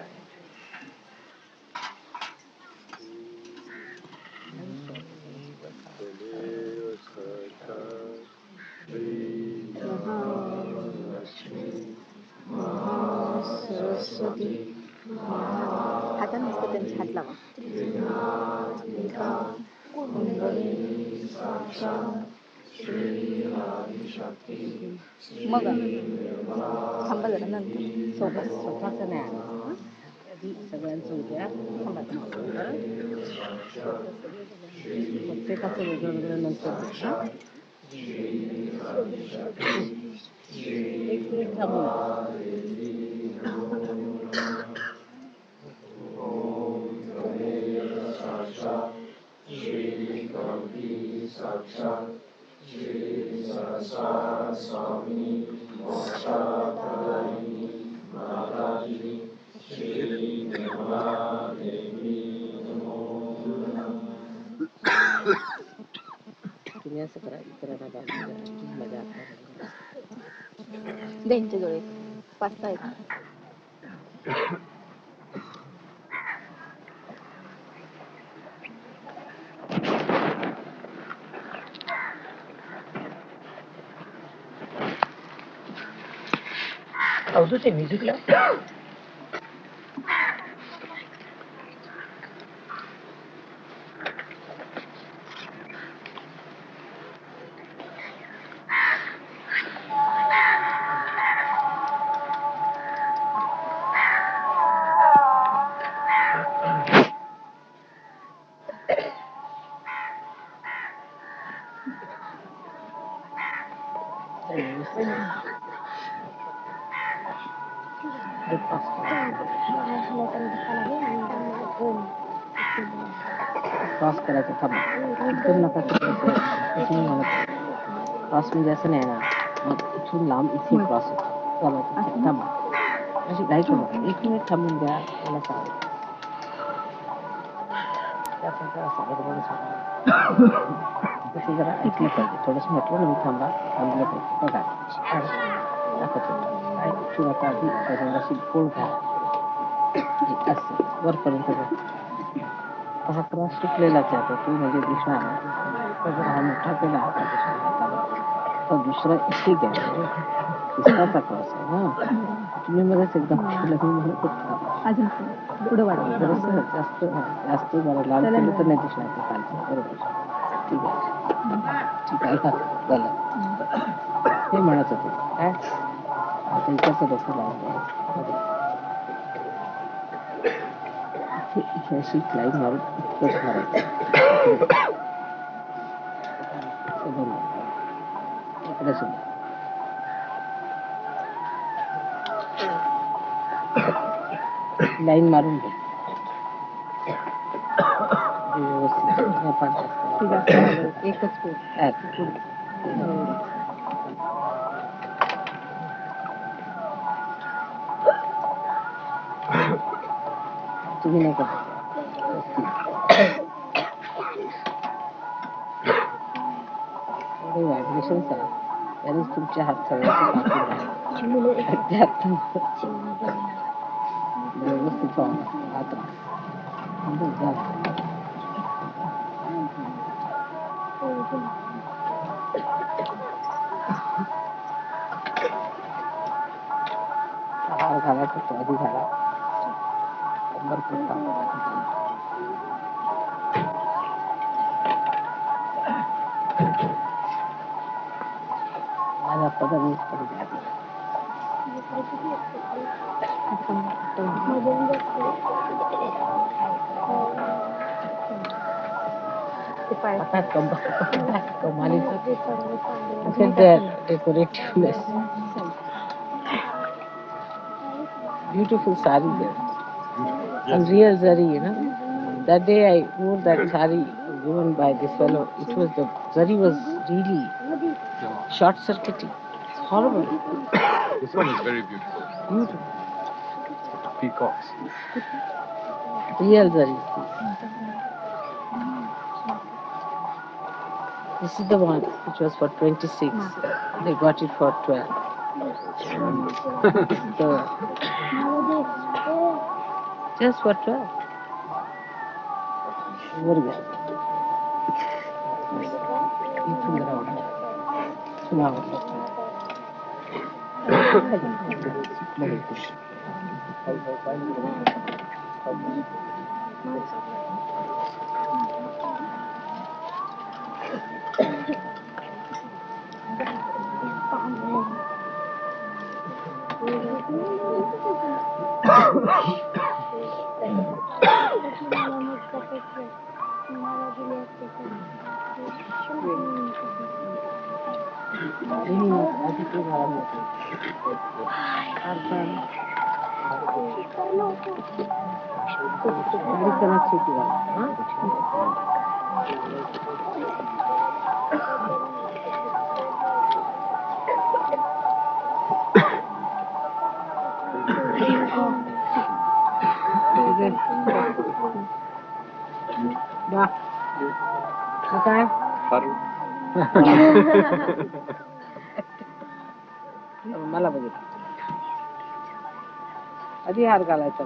हातात नुसतं त्यांची हात लावा मग थांबा जरा नंतर सोबत स्वतःचं नाही आलं सगळ्यांचं उद्या प्रत्येकाचं वेगळं वेगळं नंतर एक मिनिट थांबून Shri Ganesh Shri Sahastrar Swami Sahajayani Mataji Shri Nirmala Devi तुम्ही असं करा इतरांना दाखवून मजा त्यांच्याजवळ 5-6 आहेत अवधूत आहे म्युझिकला क्रॉस करायचं थांबा इथून नका इथून मला क्रॉस म्हणजे असं नाही ना मग इथून लांब इथे क्रॉस होतो थांबा अशी घाई करू 1 मिनिट थांबून द्या मला सांगा त्यासाठी सांगत तसं जरा ऐकलं पाहिजे. थोडंसं म्हटलं ना मी थांबा, थांबलं पाहिजे. बघा दाखवतो काय सुरुवात आधी त्याच्यावर अशी गोल घाला असं वरपर्यंत बघ. हा क्रॉस सुटलेलाच आहे आता तो म्हणजे दिसणार नाही. तर जर हा मोठा केला आता दुसऱ्या हाताला तर दुसरा ठीक आहे तिसराचा क्रॉस आहे ना. तुम्ही मध्येच एकदम केलं मी म्हणत होतो अजून पुढे वाढवा. जरासं जास्त जास्त जरा लाल केलं तर नाही दिसणार ते खालचं. बरोबर ठीक आहे ठीक आहे झालं. हे म्हणत होते काय आता इकडचं डोकं लावून द्यायचं इथे अशी लाईन मारून इतकंच मारायचं इकडे सुद्धा लाईन मारून घे व्यवस्थित एकच तुम्ही नाही करत थोडे व्हायब्रेशन्स आहे त्यानेच तुमचे हात सगळ्याचे व्यवस्थित हात हार घालायचा तो आधी घाला भरपूर माझ्या पदाने decorativeness. Beautiful sari there. And real zari, you know. That day I wore that sari given by this fellow. It was the zari was really short circuiting. It's horrible. This one is very beautiful. Beautiful. Peacocks. Real zari. This is the one which was for 26. They got it for 12. So, just for 12. Very good. Okay. मला बघितलं आधी हार घालायचा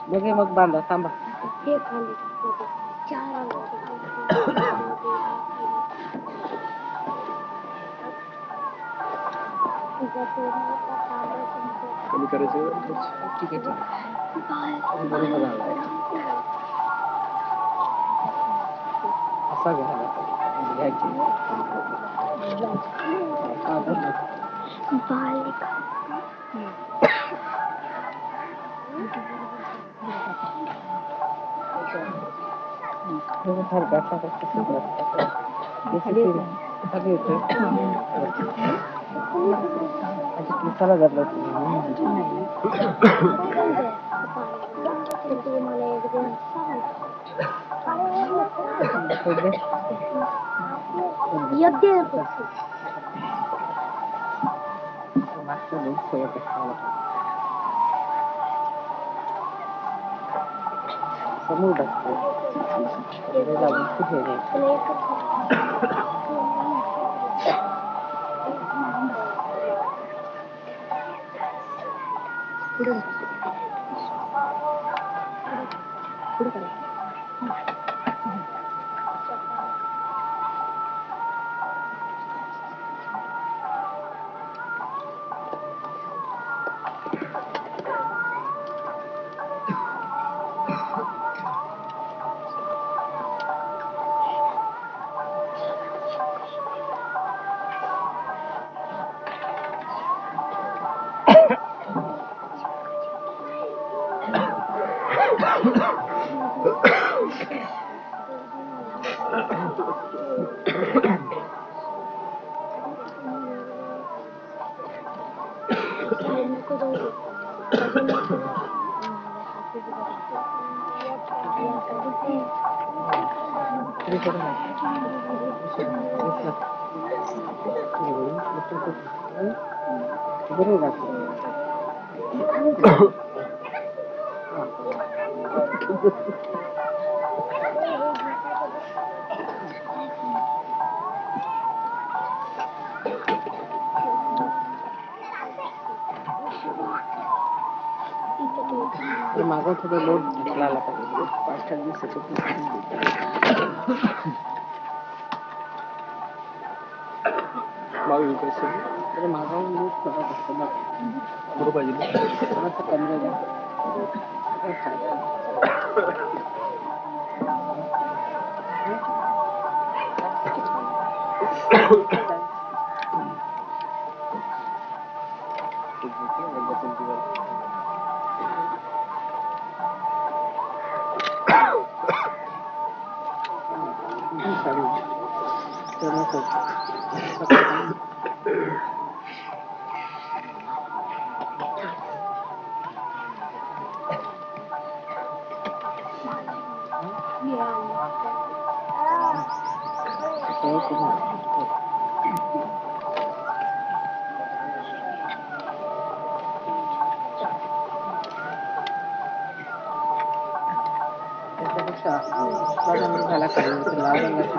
मग हे मग बांधा थांबा कमी करायचं ठीक आहे बरोबर आलाय असा घ्यायला घ्यायची फार गाठा खाली येतोय केसाला धरलं मागचं लोक सगळं समोर बसते कुठे मागं थोडं लोड ढकला आला पाहिजे 5-6 दिवसाच्या मागावून लोड करत असतो ना बरोबर पाहिजे कमरेला झाला पाहिजे लाल रंगाची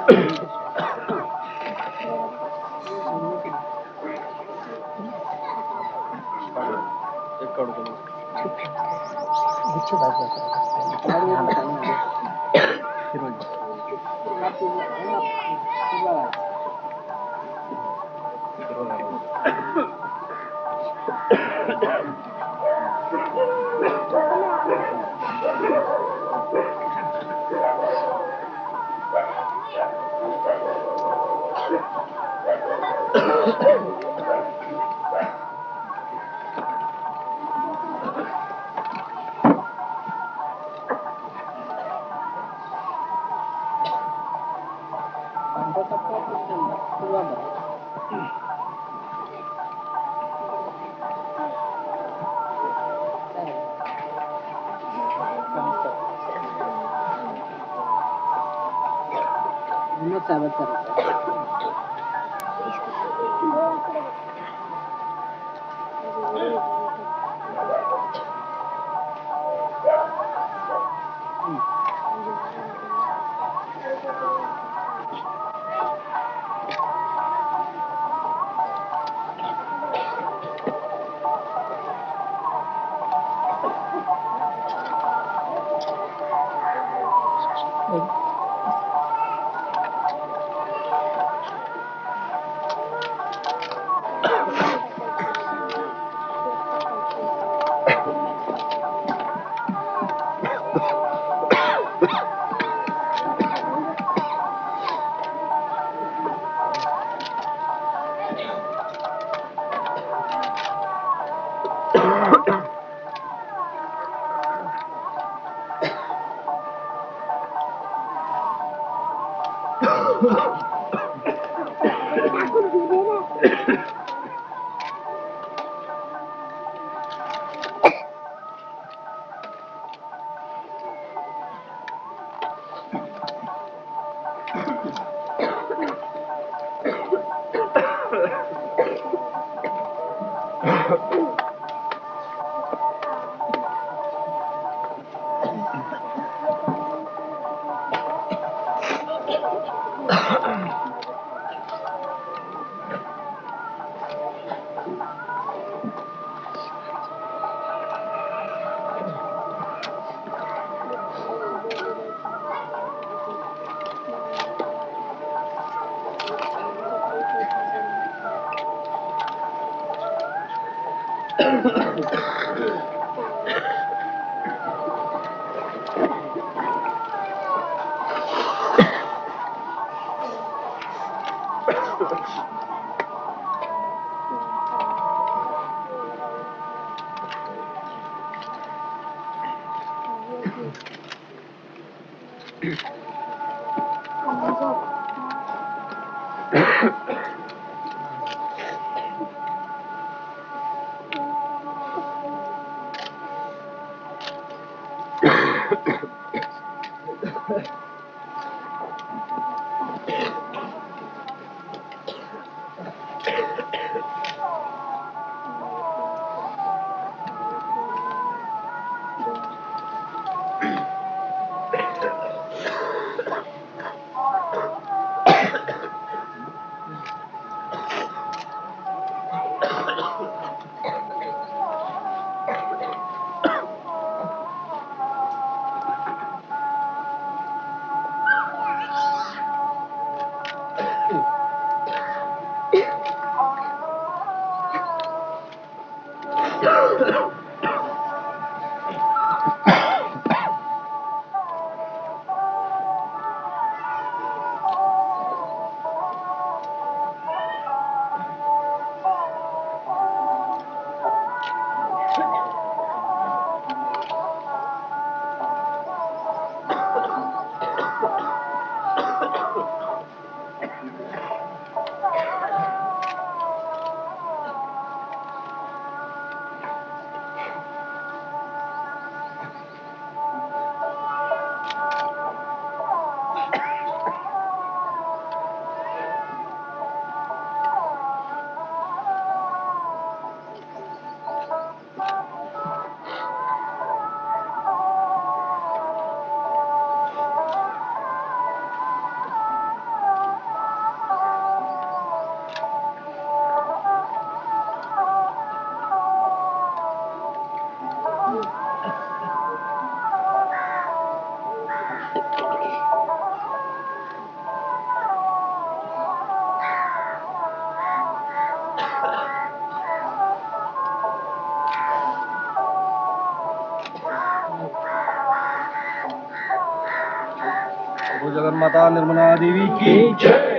जगन्माता निर्मला देवी की जय।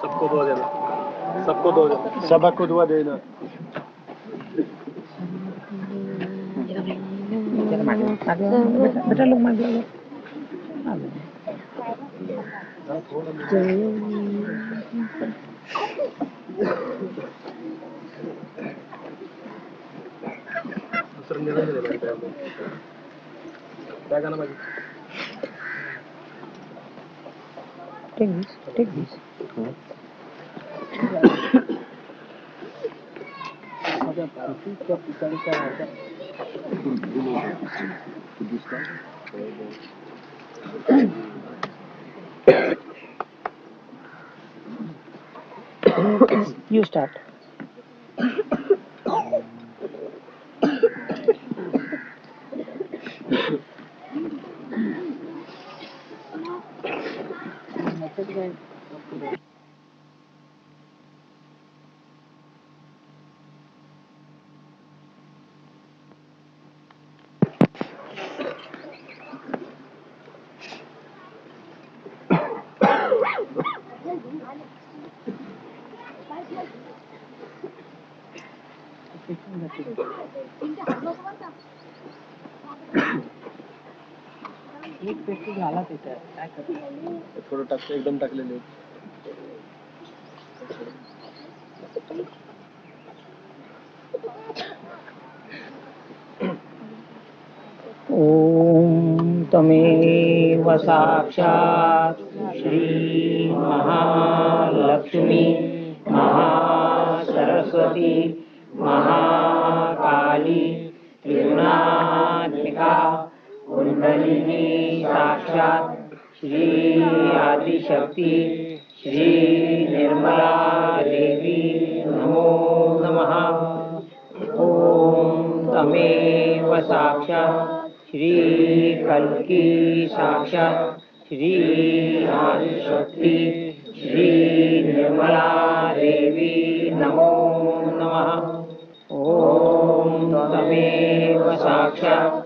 सबको दुआ देना, सबको दुआ देना, सबको दुआ देना। बेटा लोग मार दो क्या गाना बाजी? Take this. You start. एक पेटी झाला त्याच्यात काय करतो थोडं टाकलं, एकदम टाकलेले. ओम तमेव साक्षात् श्री महालक्ष्मी महासरस्वती महाकाली त्रिगुणात्मिका कुंडलिनी साक्षात् श्री आदिशक्ती श्री निर्मला देवी नमो नमः। साक्षात् श्री कल्की साक्षात् श्री आदिशक्ति श्री निर्मला देवी नमो नमः। ओम तमेव साक्षात्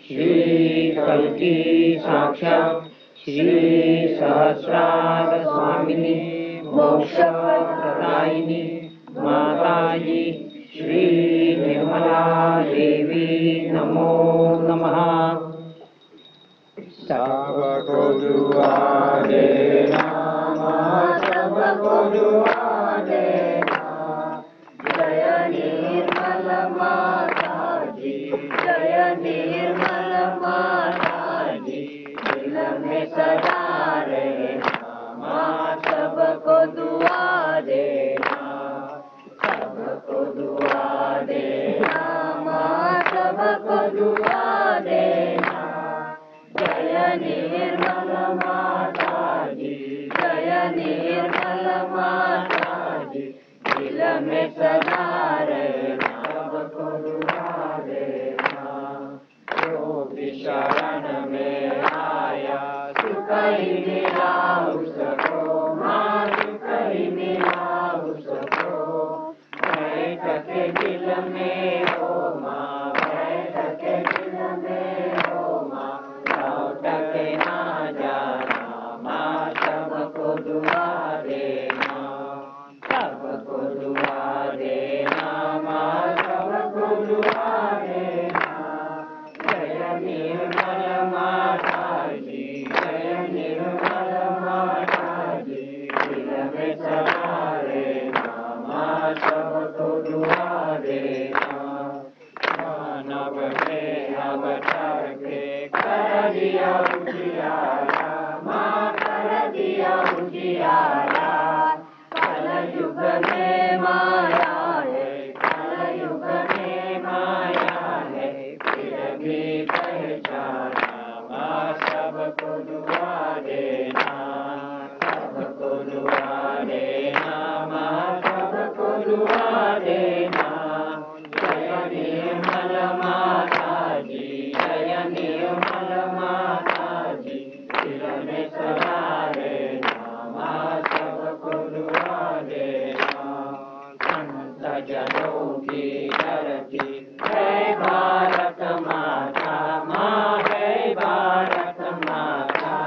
श्री कल्की साक्षात् श्री सहस्रार स्वामिनी मोक्षप्रदायिनी माताजी श्री निर्मला देवी नमो नमः। सबको दुआ देना, सबको दुआ देना, जय निर्मल माता जी, जय निर्मल माता जी, दिल में सदा रहना, माँ सबको दुआ देना, सबको दुआ देना, माँ सबको दुआ देना, जय निर्मल माता जी, जय निर्मल माता जी, दिल में सदा रहना, सबको दुआ देना। जो भी शरण में आया सुख ही मिला उसको, माँ सुख ही मिला उसको, बैठ के दिल में हो माँ, बैठ के दिल में हो माँ, लौट के ना जाना, माँ सबको दुआ देना, सबको दुआ देना, माँ सबको दुआ देना, जय निर्मल माता जी, जय निर्मल माता जी, दिल में सदा रहना, माँ सबको दुआ देना। मानव में अवतार के कर दिया उजियारा, माँ कर दिया उजियारा, कल युग में माया है, कल युग में माया है, फिर भी पहचाना, माँ सबको दुआ देना, सबको दुआ देना, माँ सबको दुआ देना, जय निर्मल माता जी, जय निर्मल माता जी, दिल में सदा रहना, माँ सबको दुआ देना। संत जनों की धरती है भारत माता, माँ है भारत माता,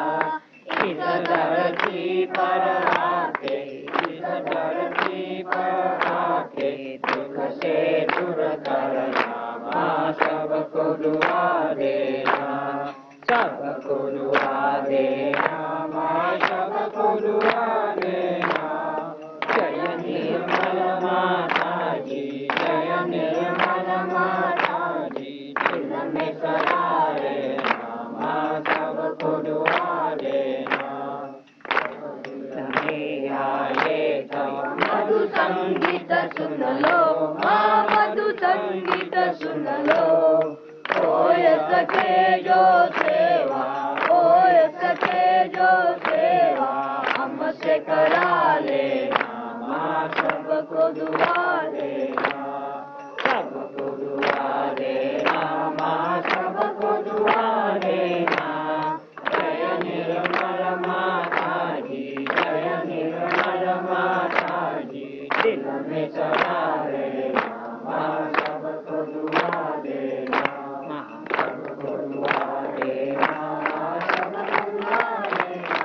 इस धरती पर आके, इस धरती पर आके, दुख से दूर करना, माँ सबको दुआ देना, सबको दुआ देना, माँ सबको दुआ देना, जय निर्मल माता जी, जय निर्मल माता जी, दिल में सदा रहना, माँ सबको दुआ देना। तुम्हें आए तो मधु संगीत सुन लो, माँ मधु संगीत सुन लो, होय सके जो सेवा, होय सके जो सेवा, हमसे करा लेना, माँ सबको दुआ देना, सबको दुआ देना, माँ सबको दुआ देना, जय निर्मल माता जी, जय निर्मल माता जी, दिल में सदा रहना, माँ सबको दुआ देना, माँ सबको दुआ देना, माँ सबको दुआ देना,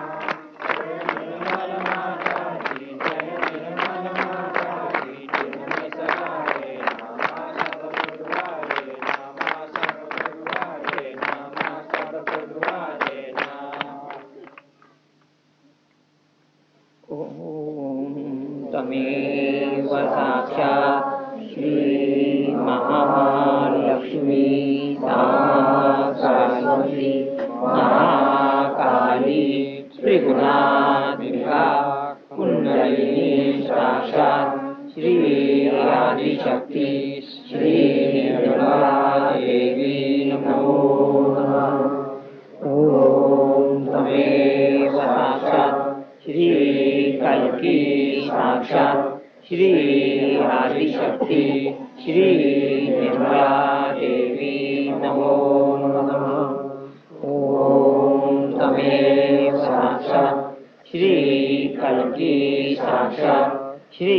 जय निर्मल माता जी, जय निर्मल माता जी, दिल में सदा रहना, माँ सबको दुआ देना, माँ सबको दुआ देना, माँ सबको दुआ देना। ओम तमेव साक्षात् श्री महालक्ष्मी सरस्वती महाकाली त्रिगुणात्मिका कुंडलिनी साक्षात् श्री आदिशक्ति श्री निर्मला देवी नमो नमः। ओम तमेव साक्षात् श्री कल्की साक्षात् श्री आदिशक्ति श्री निर्मला देवी नमो नमः। ओम तमेव साक्षात् श्री कल्की साक्षात् श्री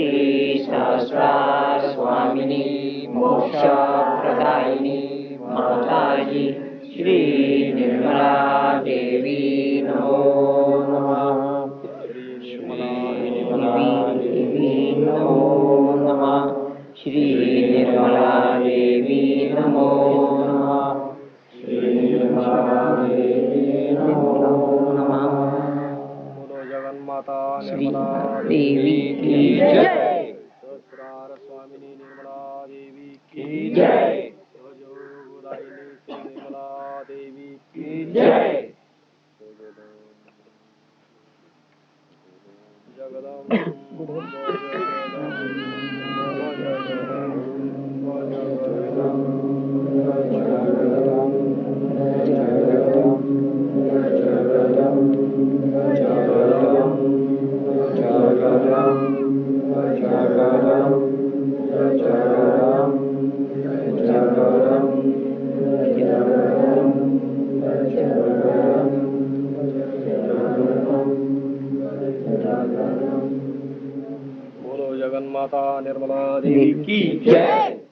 सहस्रार स्वामिनी मोक्ष प्रदायिनी माताजी श्री निर्मला देवी नमो नमः। श्री निर्मला देवी नमो नमः। श्री निर्मला देवी नमो नमः। श्री निर्मला देवी नमो नमः। बोलो जगन्माता श्री निर्मला देवी की जय। सहस्रार स्वामिनी निर्मला देवी की जय। सहजोगदायिनी श्री निर्मला देवी की जय। जगदम बोलो जगन्माता निर्मला देवी की जय।